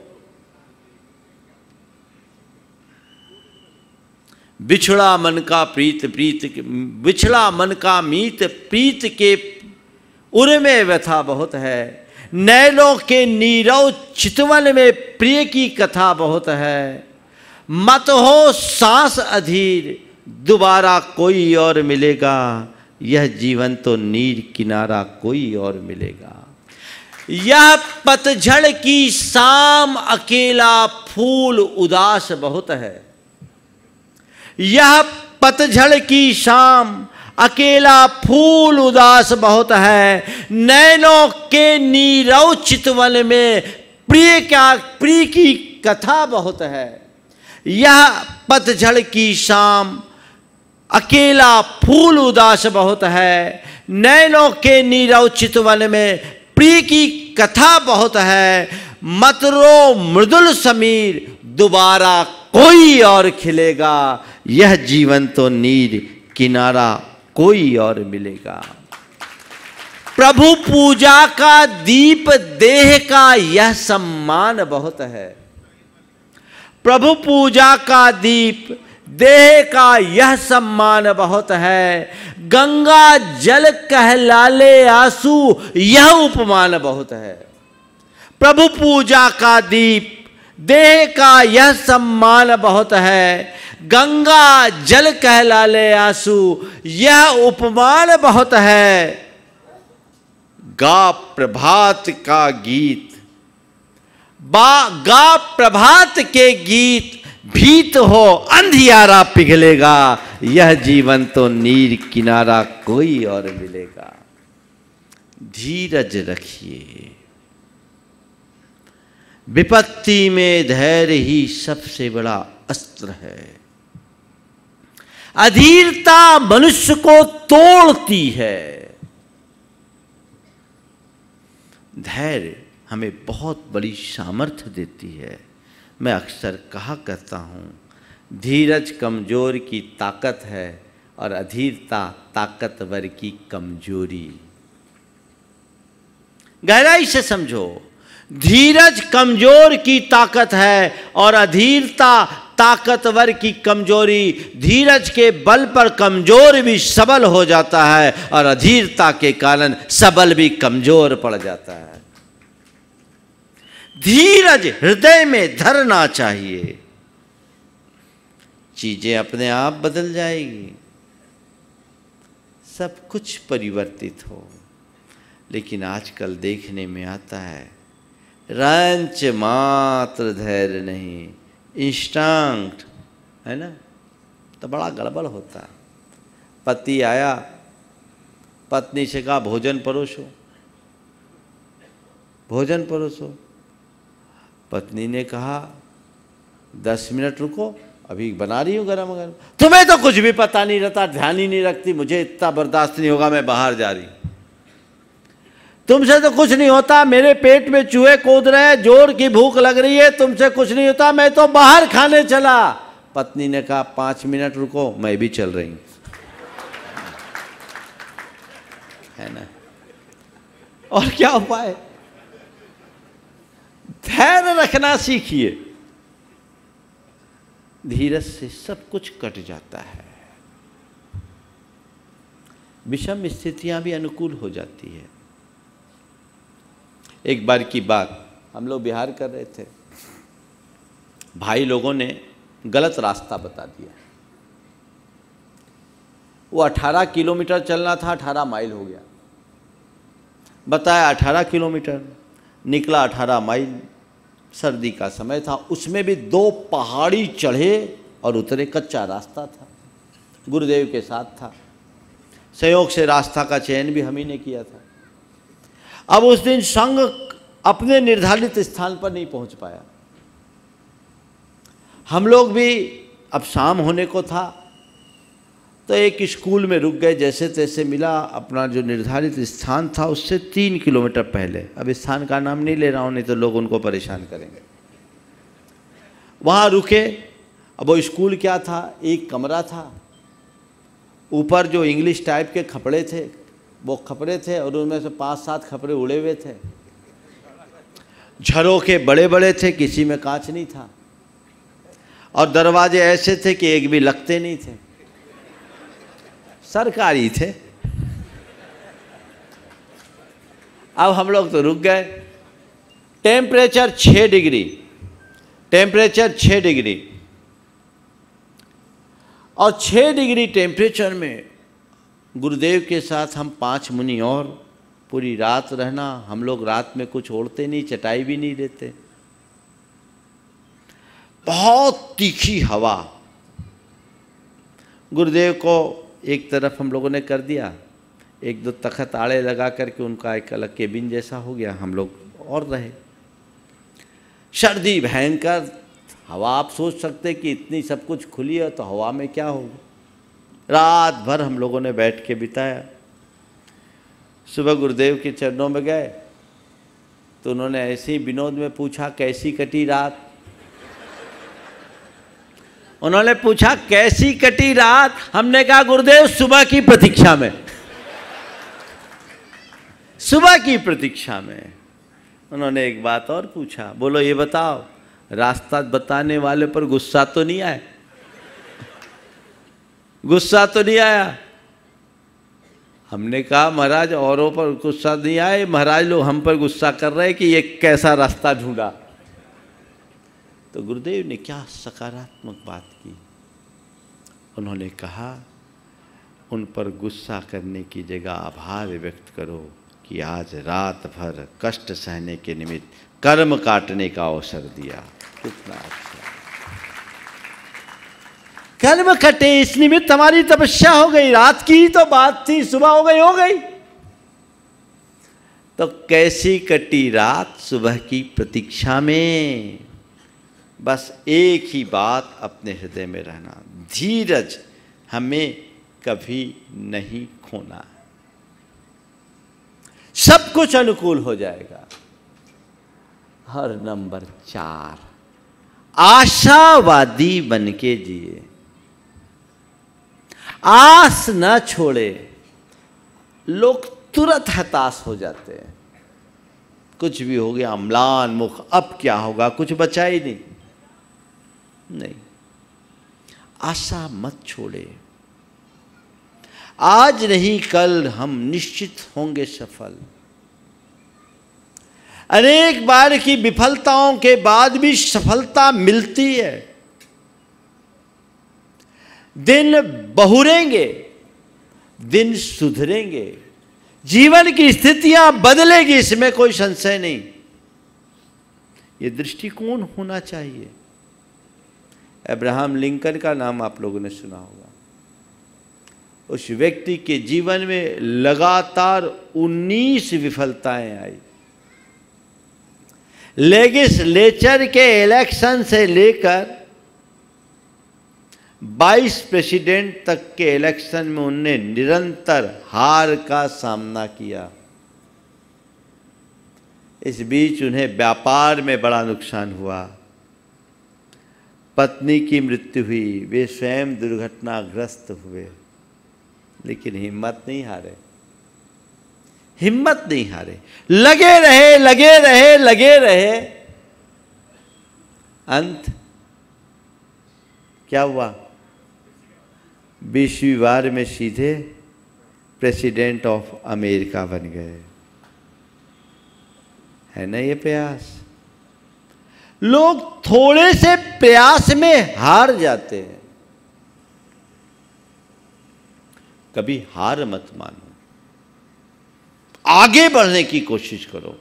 बिछड़ा मन का प्रीत बिछड़ा मन का मीत, प्रीत के उर में व्यथा बहुत है। नैनों के नीरव चितवन में प्रिय की कथा बहुत है। मत हो सांस अधीर, दोबारा कोई और मिलेगा, यह जीवन तो नीर किनारा कोई और मिलेगा। यह पतझड़ की शाम अकेला फूल उदास बहुत है। यह पतझड़ की शाम अकेला फूल उदास बहुत है। नैनों के नीरव चितवन में प्रिय की कथा बहुत है। यह पतझड़ की शाम अकेला फूल उदास बहुत है। नैनों के नीरव चितवन में प्रिय की कथा बहुत है, मत रो मृदुल समीर, दोबारा कोई और खिलेगा, यह जीवन तो नीर किनारा कोई और मिलेगा। प्रभु पूजा का दीप देह का यह सम्मान बहुत है। प्रभु पूजा का दीप देह का यह सम्मान बहुत है। गंगा जल कहलाले आंसू यह उपमान बहुत है। प्रभु पूजा का दीप देह का यह सम्मान बहुत है। गंगा जल कहलाले आंसू यह उपमान बहुत है। गा प्रभात का गीत, गा प्रभात के गीत, भीत हो अंधियारा पिघलेगा, यह जीवन तो नीर किनारा कोई और मिलेगा। धीरज रखिए, विपत्ति में धैर्य ही सबसे बड़ा अस्त्र है। अधीरता मनुष्य को तोड़ती है। धैर्य हमें बहुत बड़ी सामर्थ्य देती है। मैं अक्सर कहा करता हूँ, धीरज कमजोर की ताकत है और अधीरता ताकतवर की कमजोरी। गहराई से समझो, धीरज कमजोर की ताकत है और अधीरता ताकतवर की कमजोरी। धीरज के बल पर कमजोर भी सबल हो जाता है और अधीरता के कारण सबल भी कमजोर पड़ जाता है। धीरज हृदय में धरना चाहिए, चीजें अपने आप बदल जाएगी, सब कुछ परिवर्तित हो। लेकिन आजकल देखने में आता है, रंच मात्र धैर्य नहीं, इंस्टेंट है ना, तो बड़ा गड़बड़ होता है। पति आया, पत्नी से कहा भोजन परोसो, भोजन परोसो। पत्नी ने कहा 10 मिनट रुको, अभी बना रही हूँ गरम गरम। तुम्हें तो कुछ भी पता नहीं रहता, ध्यान ही नहीं रखती, मुझे इतना बर्दाश्त नहीं होगा, मैं बाहर जा रही। तुमसे तो कुछ नहीं होता, मेरे पेट में चूहे कूद रहे हैं, जोर की भूख लग रही है, तुमसे कुछ नहीं होता, मैं तो बाहर खाने चला। पत्नी ने कहा 5 मिनट रुको, मैं भी चल रही हूँ, है ना। और क्या उपाय? धैर्य रखना सीखिए, धीरज से सब कुछ कट जाता है, विषम स्थितियां भी अनुकूल हो जाती है। एक बार की बात, हम लोग बिहार कर रहे थे, भाई लोगों ने गलत रास्ता बता दिया। वो 18 किलोमीटर चलना था, 18 माइल हो गया। बताया 18 किलोमीटर, निकला 18 माइल। सर्दी का समय था, उसमें भी 2 पहाड़ी चढ़े और उतरे, कच्चा रास्ता था, गुरुदेव के साथ था। संयोग से रास्ता का चयन भी हम ही ने किया था। अब उस दिन संघ अपने निर्धारित स्थान पर नहीं पहुंच पाया। हम लोग भी, अब शाम होने को था, तो एक स्कूल में रुक गए, जैसे तैसे मिला। अपना जो निर्धारित स्थान था उससे 3 किलोमीटर पहले, अब स्थान का नाम नहीं ले रहा हूँ, नहीं तो लोग उनको परेशान करेंगे। वहाँ रुके। अब वो स्कूल क्या था, एक कमरा था, ऊपर जो इंग्लिश टाइप के खपड़े थे वो खपड़े थे, और उनमें से 5-7 खपड़े उड़े हुए थे। झरोखे बड़े बड़े थे, किसी में कांच नहीं था, और दरवाजे ऐसे थे कि एक भी लगते नहीं थे, सरकारी थे। अब हम लोग तो रुक गए। टेम्परेचर 6 डिग्री, टेम्परेचर 6 डिग्री, और 6 डिग्री टेम्परेचर में गुरुदेव के साथ हम 5 मुनि और पूरी रात रहना। हम लोग रात में कुछ ओढ़ते नहीं, चटाई भी नहीं देते। बहुत तीखी हवा। गुरुदेव को एक तरफ हम लोगों ने कर दिया, 1-2 तख्त आड़े लगा करके उनका एक अलग केबिन जैसा हो गया, हम लोग और रहे। सर्दी भयंकर, हवा आप सोच सकते कि इतनी सब कुछ खुली है तो हवा में क्या होगा। रात भर हम लोगों ने बैठ के बिताया। सुबह गुरुदेव के चरणों में गए, तो उन्होंने ऐसे ही विनोद में पूछा कैसी कटी रात। उन्होंने पूछा कैसी कटी रात, हमने कहा गुरुदेव सुबह की प्रतीक्षा में। सुबह की प्रतीक्षा में। उन्होंने एक बात और पूछा, बोलो ये बताओ रास्ता बताने वाले पर गुस्सा तो नहीं आया? गुस्सा तो नहीं आया? हमने कहा महाराज औरों पर गुस्सा नहीं आए, महाराज लोग हम पर गुस्सा कर रहे हैं कि ये कैसा रास्ता ढूंढा। तो गुरुदेव ने क्या सकारात्मक बात की। उन्होंने कहा उन पर गुस्सा करने की जगह आभार व्यक्त करो कि आज रात भर कष्ट सहने के निमित्त कर्म काटने का अवसर दिया। कितना अच्छा। कर्म कटे इस निमित्त हमारी तपस्या हो गई। रात की तो बात थी, सुबह हो गई, हो गई। तो कैसी कटी रात, सुबह की प्रतीक्षा में। बस एक ही बात अपने हृदय में रहना, धीरज हमें कभी नहीं खोना। सब कुछ अनुकूल हो जाएगा। हर नंबर 4, आशावादी बनके जिए, आस न छोड़े। लोग तुरंत हताश हो जाते हैं, कुछ भी हो गया अम्लान मुख, अब क्या होगा, कुछ बचा ही नहीं। आशा मत छोड़े। आज नहीं कल हम निश्चित होंगे सफल। अनेक बार की विफलताओं के बाद भी सफलता मिलती है। दिन बहुरेंगे, दिन सुधरेंगे, जीवन की स्थितियां बदलेगी, इसमें कोई संशय नहीं। ये दृष्टिकोण होना चाहिए। अब्राहम लिंकन का नाम आप लोगों ने सुना होगा। उस व्यक्ति के जीवन में लगातार 19 विफलताएं आई। लेजिस्लेचर के इलेक्शन से लेकर 22 प्रेसिडेंट तक के इलेक्शन में उन्होंने निरंतर हार का सामना किया। इस बीच उन्हें व्यापार में बड़ा नुकसान हुआ, पत्नी की मृत्यु हुई, वे स्वयं दुर्घटनाग्रस्त हुए, लेकिन हिम्मत नहीं हारे। हिम्मत नहीं हारे, लगे रहे, लगे रहे, लगे रहे। अंत क्या हुआ? 20वीं बार में सीधे प्रेसिडेंट ऑफ अमेरिका बन गए। है ना ये प्रयास? लोग थोड़े से प्रयास में हार जाते हैं। कभी हार मत मानो, आगे बढ़ने की कोशिश करो,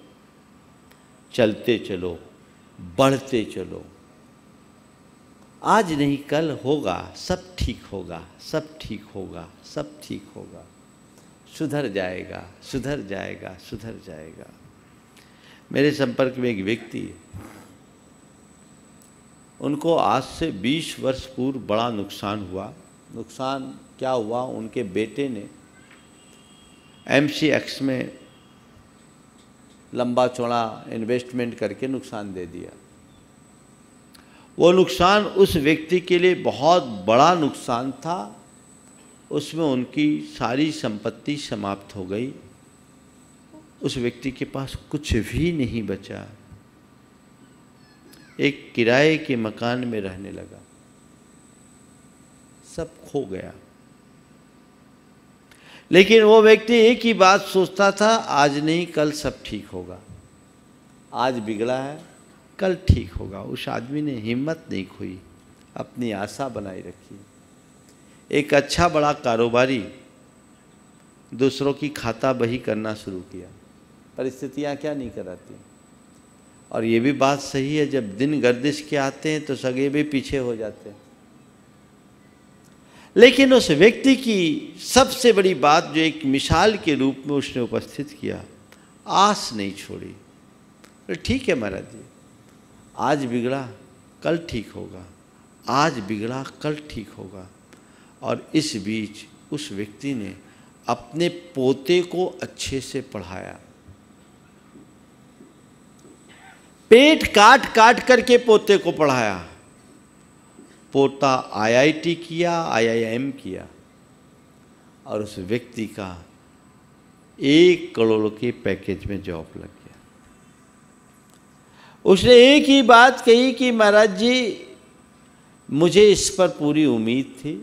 चलते चलो, बढ़ते चलो। आज नहीं कल होगा, सब ठीक होगा, सब ठीक होगा, सब ठीक होगा, सुधर जाएगा, सुधर जाएगा, सुधर जाएगा। मेरे संपर्क में एक व्यक्ति है, उनको आज से 20 वर्ष पूर्व बड़ा नुकसान हुआ। नुकसान क्या हुआ? उनके बेटे ने MCX में लंबा चौड़ा इन्वेस्टमेंट करके नुकसान दे दिया। वो नुकसान उस व्यक्ति के लिए बहुत बड़ा नुकसान था। उसमें उनकी सारी संपत्ति समाप्त हो गई। उस व्यक्ति के पास कुछ भी नहीं बचा। एक किराए के मकान में रहने लगा, सब खो गया। लेकिन वो व्यक्ति एक ही बात सोचता था, आज नहीं कल सब ठीक होगा। आज बिगड़ा है, कल ठीक होगा। उस आदमी ने हिम्मत नहीं खोई, अपनी आशा बनाई रखी। एक अच्छा बड़ा कारोबारी दूसरों की खाता बही करना शुरू किया। परिस्थितियां क्या नहीं कराती। और ये भी बात सही है, जब दिन गर्दिश के आते हैं तो सगे भी पीछे हो जाते हैं। लेकिन उस व्यक्ति की सबसे बड़ी बात जो एक मिसाल के रूप में उसने उपस्थित किया, आस नहीं छोड़ी। तो ठीक है महाराज जी, आज बिगड़ा कल ठीक होगा, आज बिगड़ा कल ठीक होगा। और इस बीच उस व्यक्ति ने अपने पोते को अच्छे से पढ़ाया। पेट काट काट करके पोते को पढ़ाया। पोता IIT किया, IIM किया, और उस व्यक्ति का 1 करोड़ के पैकेज में जॉब लग गया। उसने एक ही बात कही कि महाराज जी, मुझे इस पर पूरी उम्मीद थी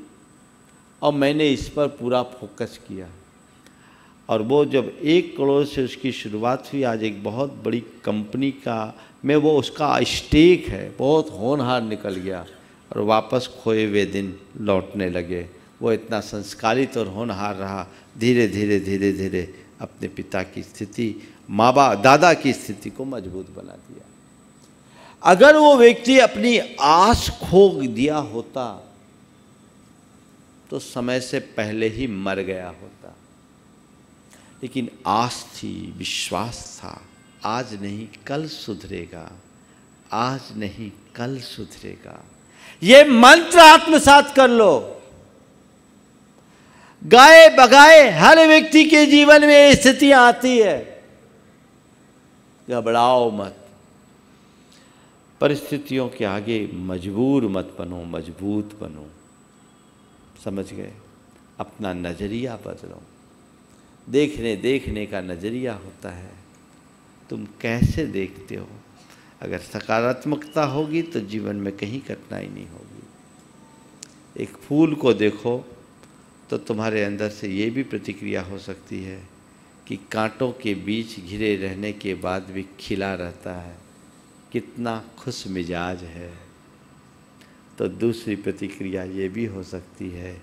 और मैंने इस पर पूरा फोकस किया, और वो जब 1 करोड़ से उसकी शुरुआत हुई, आज एक बहुत बड़ी कंपनी का में वो उसका स्टेक है, बहुत होनहार निकल गया और वापस खोए हुए दिन लौटने लगे। वो इतना संस्कारित और होनहार रहा, धीरे धीरे धीरे धीरे अपने पिता की स्थिति, माँ बाप दादा की स्थिति को मजबूत बना दिया। अगर वो व्यक्ति अपनी आस खो दिया होता तो समय से पहले ही मर गया होता, लेकिन आस थी, विश्वास था, आज नहीं कल सुधरेगा, आज नहीं कल सुधरेगा। ये मंत्र आत्मसात कर लो। गाए बगाए हर व्यक्ति के जीवन में ये स्थितियां आती है, घबराओ मत, परिस्थितियों के आगे मजबूर मत बनो, मजबूत बनो। समझ गए? अपना नजरिया बदलो। देखने का नजरिया होता है, तुम कैसे देखते हो। अगर सकारात्मकता होगी तो जीवन में कहीं कठिनाई नहीं होगी। एक फूल को देखो तो तुम्हारे अंदर से ये भी प्रतिक्रिया हो सकती है कि कांटों के बीच घिरे रहने के बाद भी खिला रहता है, कितना खुश मिजाज है। तो दूसरी प्रतिक्रिया ये भी हो सकती है,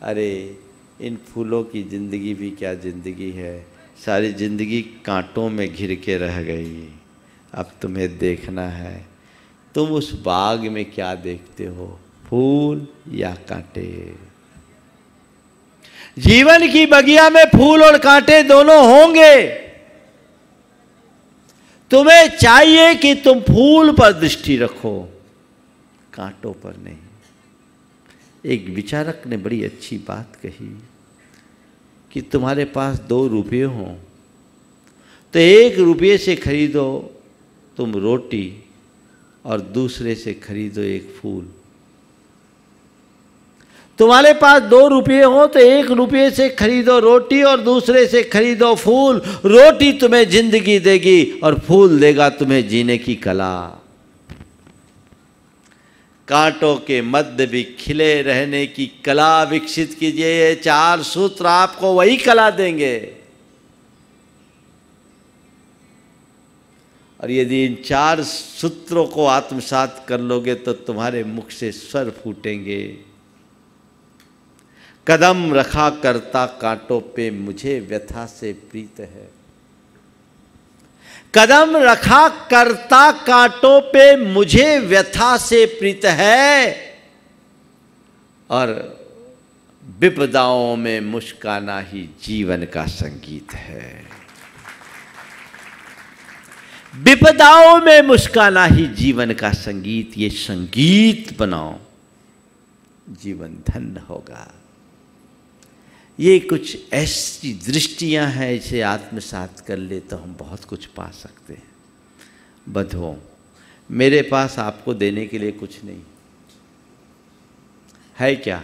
अरे इन फूलों की ज़िंदगी भी क्या ज़िंदगी है, सारी ज़िंदगी कांटों में घिर के रह गई, अब तुम्हें देखना है तुम उस बाग में क्या देखते हो, फूल या कांटे। जीवन की बगिया में फूल और कांटे दोनों होंगे। तुम्हें चाहिए कि तुम फूल पर दृष्टि रखो, कांटों पर नहीं। एक विचारक ने बड़ी अच्छी बात कही कि तुम्हारे पास 2 रुपये हों तो 1 रुपये से खरीदो तुम रोटी और दूसरे से खरीदो एक फूल। तुम्हारे पास 2 रुपये हो तो 1 रुपये से खरीदो रोटी और दूसरे से खरीदो फूल। रोटी तुम्हें जिंदगी देगी और फूल देगा तुम्हें जीने की कला। कांटों के मध्य भी खिले रहने की कला विकसित कीजिए। ये 4 सूत्र आपको वही कला देंगे। और यदि इन 4 सूत्रों को आत्मसात कर लोगे तो तुम्हारे मुख से स्वर फूटेंगे। कदम रखा करता कांटों पे मुझे व्यथा से प्रीत है। कदम रखा करता कांटों पे मुझे व्यथा से प्रीत है, और विपदाओं में मुस्काना ही जीवन का संगीत है। विपदाओं में मुस्काना ही जीवन का संगीत। ये संगीत बनाओ, जीवन धन्य होगा। ये कुछ ऐसी दृष्टियां हैं, इसे आत्मसात कर ले तो हम बहुत कुछ पा सकते हैं। बंधुओं, मेरे पास आपको देने के लिए कुछ नहीं है। क्या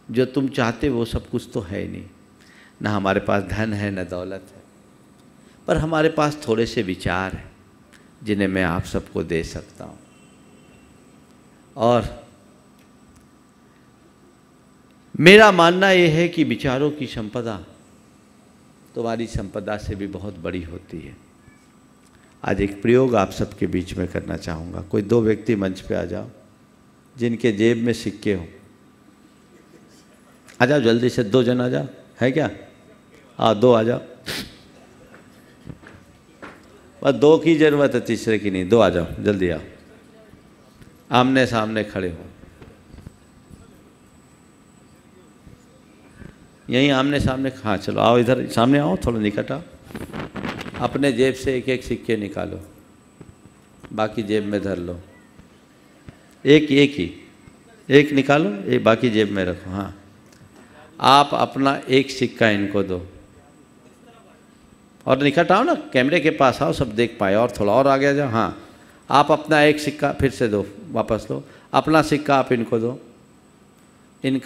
जो तुम चाहते वो सब कुछ तो है नहीं। ना हमारे पास धन है, ना दौलत है, पर हमारे पास थोड़े से विचार हैं जिन्हें मैं आप सबको दे सकता हूँ। और मेरा मानना यह है कि विचारों की संपदा तुम्हारी संपदा से भी बहुत बड़ी होती है। आज एक प्रयोग आप सबके बीच में करना चाहूँगा। कोई 2 व्यक्ति मंच पे आ जाओ जिनके जेब में सिक्के हो। आ जाओ जल्दी से, 2 जन आ जाओ। है क्या? हाँ 2 आ जाओ। बस 2 की जरूरत है, तीसरे की नहीं। 2 आ जाओ, जल्दी आओ। आमने सामने खड़े हो, यहीं आमने सामने। हाँ चलो आओ, इधर सामने आओ, थोड़ा निकट आओ। अपने जेब से 1-1 सिक्के निकालो, बाकी जेब में धर लो। एक ही निकालो, एक बाकी जेब में रखो। हाँ, आप अपना 1 सिक्का इनको दो और निकट आओ ना, कैमरे के पास आओ, सब देख पाए। और थोड़ा और आगे जाओ। हाँ, आप अपना एक सिक्का फिर से दो, वापस लो। अपना सिक्का आप इनको दो,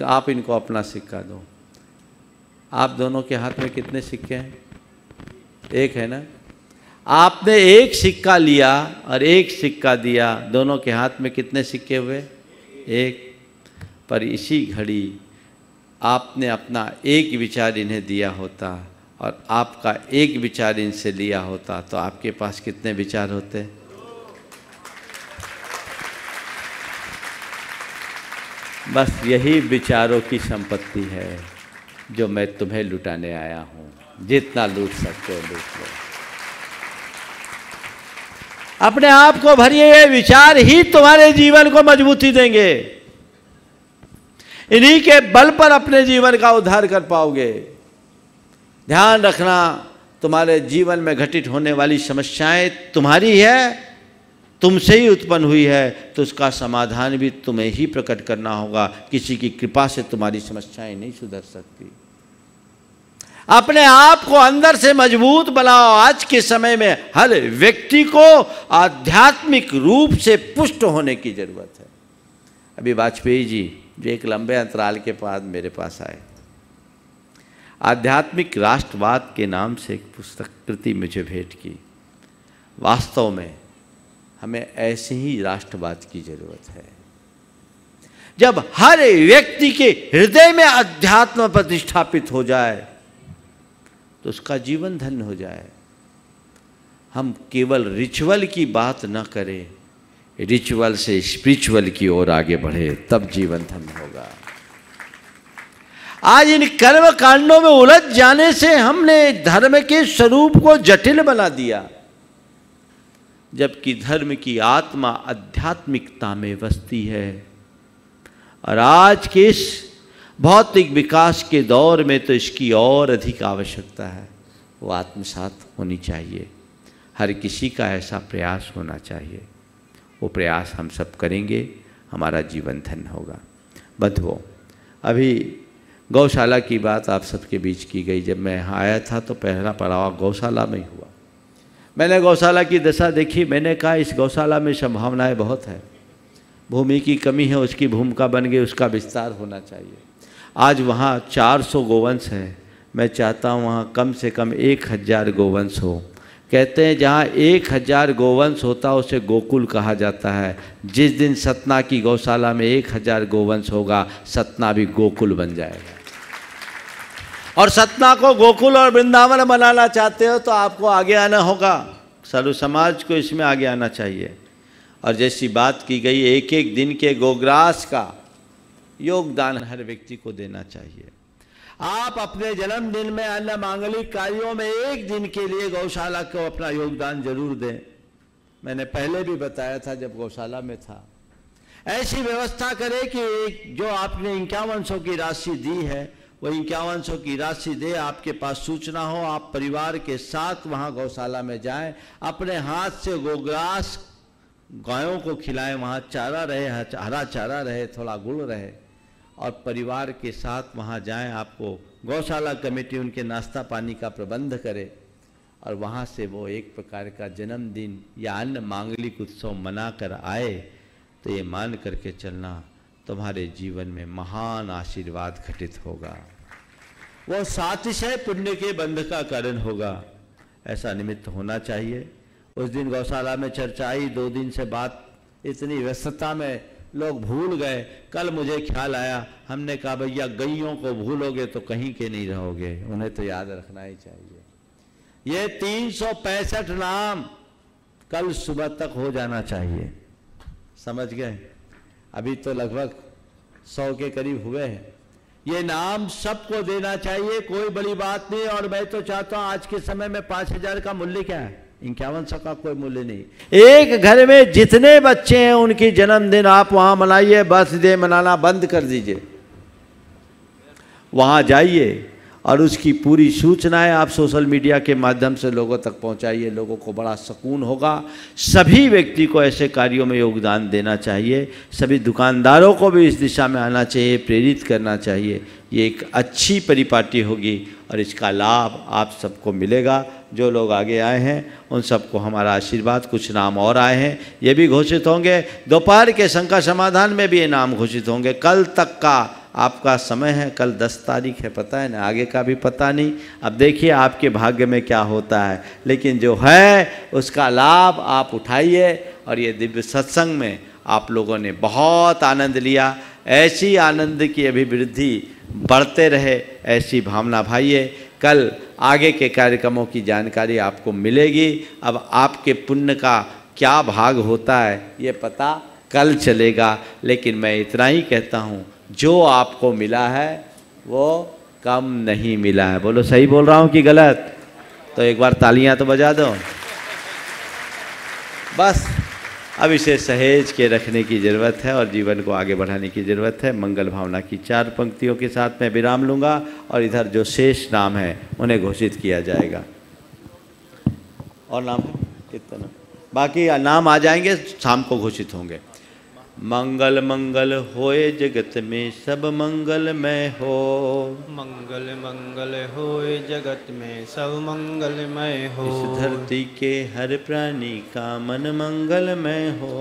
आप इनको अपना सिक्का दो। आप दोनों के हाथ में कितने सिक्के हैं? एक है ना। आपने एक सिक्का लिया और एक सिक्का दिया, दोनों के हाथ में कितने सिक्के हुए? एक। पर इसी घड़ी आपने अपना एक विचार इन्हें दिया होता और आपका एक विचार इनसे लिया होता तो आपके पास कितने विचार होते? बस यही विचारों की संपत्ति है जो मैं तुम्हें लुटाने आया हूँ। जितना लूट सकते हो लूट लो। अपने आप को भरिए, ये विचार ही तुम्हारे जीवन को मजबूती देंगे। इन्हीं के बल पर अपने जीवन का उद्धार कर पाओगे। ध्यान रखना, तुम्हारे जीवन में घटित होने वाली समस्याएं तुम्हारी है, तुमसे ही उत्पन्न हुई है, तो उसका समाधान भी तुम्हें ही प्रकट करना होगा। किसी की कृपा से तुम्हारी समस्याएं नहीं सुधर सकती। अपने आप को अंदर से मजबूत बनाओ। आज के समय में हर व्यक्ति को आध्यात्मिक रूप से पुष्ट होने की जरूरत है। अभी वाजपेयी जी जो एक लंबे अंतराल के बाद मेरे पास आए, आध्यात्मिक राष्ट्रवाद के नाम से एक पुस्तक कृति मुझे भेंट की। वास्तव में हमें ऐसे ही राष्ट्रवाद की जरूरत है, जब हर व्यक्ति के हृदय में अध्यात्म प्रतिष्ठापित हो जाए तो उसका जीवन धन्य हो जाए। हम केवल रिचुअल की बात न करें, रिचुअल से स्पिरिचुअल की ओर आगे बढ़े, तब जीवन धन्य होगा। आज इन कर्म कांडों में उलझ जाने से हमने धर्म के स्वरूप को जटिल बना दिया, जबकि धर्म की आत्मा आध्यात्मिकता में बसती है। और आज के इस भौतिक विकास के दौर में तो इसकी और अधिक आवश्यकता है। वो आत्मसात होनी चाहिए। हर किसी का ऐसा प्रयास होना चाहिए। वो प्रयास हम सब करेंगे, हमारा जीवन धन्य होगा। बंधुओं, अभी गौशाला की बात आप सबके बीच की गई। जब मैं यहाँ आया था तो पहला पड़ाव गौशाला में ही हुआ। मैंने गौशाला की दशा देखी। मैंने कहा इस गौशाला में संभावनाएं बहुत है। भूमि की कमी है, उसकी भूमिका बन गई, उसका विस्तार होना चाहिए। आज वहाँ 400 गोवंश हैं। मैं चाहता हूँ वहाँ कम से कम 1000 गोवंश हो। कहते हैं जहाँ 1000 गोवंश होता उसे गोकुल कहा जाता है। जिस दिन सतना की गौशाला में 1000 गोवंश होगा, सतना भी गोकुल बन जाएगा। और सतना को गोकुल और वृंदावन बनाना चाहते हो तो आपको आगे आना होगा। सर्व समाज को इसमें आगे आना चाहिए। और जैसी बात की गई, एक एक दिन के गोग्रास का योगदान हर व्यक्ति को देना चाहिए। आप अपने जन्मदिन में अन्य मांगलिक कार्यों में एक दिन के लिए गौशाला को अपना योगदान जरूर दें। मैंने पहले भी बताया था जब गौशाला में था। ऐसी व्यवस्था करें कि जो आपने 5100 की राशि दी है वो 5100 की राशि दे। आपके पास सूचना हो, आप परिवार के साथ वहाँ गौशाला में जाएं, अपने हाथ से गोग्रास गायों को खिलाएं। वहाँ चारा रहे, हरा चारा रहे, थोड़ा गुड़ रहे, और परिवार के साथ वहाँ जाएं। आपको गौशाला कमेटी उनके नाश्ता पानी का प्रबंध करे और वहाँ से वो एक प्रकार का जन्मदिन या अन्य मांगलिक उत्सव मना कर आए। तो ये मान करके चलना, तुम्हारे जीवन में महान आशीर्वाद घटित होगा। वो सातिशय पुण्य के बंध का कारण होगा। ऐसा निमित्त होना चाहिए। उस दिन गौशाला में चर्चा आई, 2 दिन से बात इतनी व्यस्तता में लोग भूल गए। कल मुझे ख्याल आया, हमने कहा भैया गैयों को भूलोगे तो कहीं के नहीं रहोगे, उन्हें तो याद रखना ही चाहिए। ये 365 नाम कल सुबह तक हो जाना चाहिए। समझ गए? अभी तो लगभग 100 के करीब हुए हैं। ये नाम सबको देना चाहिए, कोई बड़ी बात नहीं। और मैं तो चाहता हूं आज के समय में 5000 का मूल्य क्या है? 5100 का कोई मूल्य नहीं। एक घर में जितने बच्चे हैं उनकी जन्मदिन आप वहां मनाइए। बर्थडे मनाना बंद कर दीजिए। वहां जाइए और उसकी पूरी सूचनाएं आप सोशल मीडिया के माध्यम से लोगों तक पहुंचाइए। लोगों को बड़ा सुकून होगा। सभी व्यक्ति को ऐसे कार्यों में योगदान देना चाहिए। सभी दुकानदारों को भी इस दिशा में आना चाहिए, प्रेरित करना चाहिए। ये एक अच्छी परिपाटी होगी और इसका लाभ आप सबको मिलेगा। जो लोग आगे आए हैं उन सबको हमारा आशीर्वाद। कुछ नाम और आए हैं, ये भी घोषित होंगे। दोपहर के शंका समाधान में भी ये नाम घोषित होंगे। कल तक का आपका समय है, कल 10 तारीख है, पता है ना, आगे का भी पता नहीं। अब देखिए आपके भाग्य में क्या होता है, लेकिन जो है उसका लाभ आप उठाइए। और ये दिव्य सत्संग में आप लोगों ने बहुत आनंद लिया। ऐसी आनंद की अभिवृद्धि बढ़ते रहे, ऐसी भावना भाइये। कल आगे के कार्यक्रमों की जानकारी आपको मिलेगी। अब आपके पुण्य का क्या भाग होता है ये पता कल चलेगा, लेकिन मैं इतना ही कहता हूँ, जो आपको मिला है वो कम नहीं मिला है। बोलो सही बोल रहा हूँ कि गलत? तो एक बार तालियां तो बजा दो। बस अब इसे सहेज के रखने की ज़रूरत है और जीवन को आगे बढ़ाने की ज़रूरत है। मंगल भावना की 4 पंक्तियों के साथ मैं विराम लूँगा और इधर जो शेष नाम है उन्हें घोषित किया जाएगा। और नाम है कितना नाम? बाकी नाम आ जाएंगे, शाम को घोषित होंगे। मंगल मंगल होए जगत में सब मंगलमय हो। मंगल मंगल होए जगत में सब मंगलमय हो। इस धरती के हर प्राणी का मन मंगलमय हो।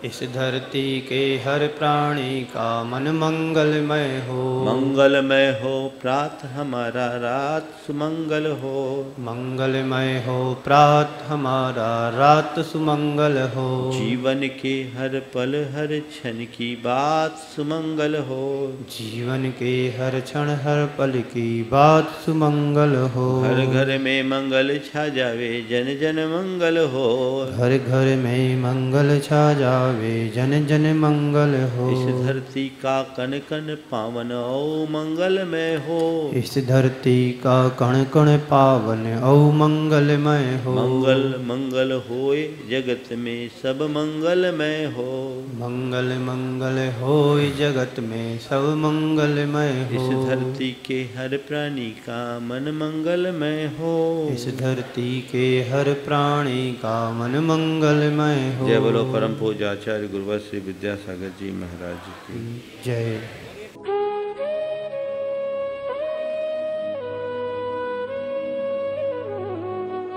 इस धरती के हर प्राणी का मन मंगलमय हो। मंगलमय हो प्रात हमारा रात सुमंगल हो। मंगलमय हो प्रात हमारा रात सुमंगल हो। जीवन के हर पल हर क्षण की बात सुमंगल हो। जीवन के हर क्षण हर पल की बात सुमंगल हो। घर घर में मंगल छा जावे जन जन मंगल हो। घर घर में मंगल छा जावे जन जन मंगल हो। इस धरती का कण कण पावन ओ मंगलमय हो। इस धरती का कण कण पावन ओ मंगलमय हो। मंगल मंगल होए जगत में सब मंगलमय हो। मंगल मंगल होए जगत में सब मंगलमय हो। इस धरती के हर प्राणी का मन मंगलमय हो। इस धरती के हर प्राणी का मन मंगलमय हो। जय बोलो परम पूज्य आचार्य गुरुवर श्री विद्यासागर जी महाराज की जय।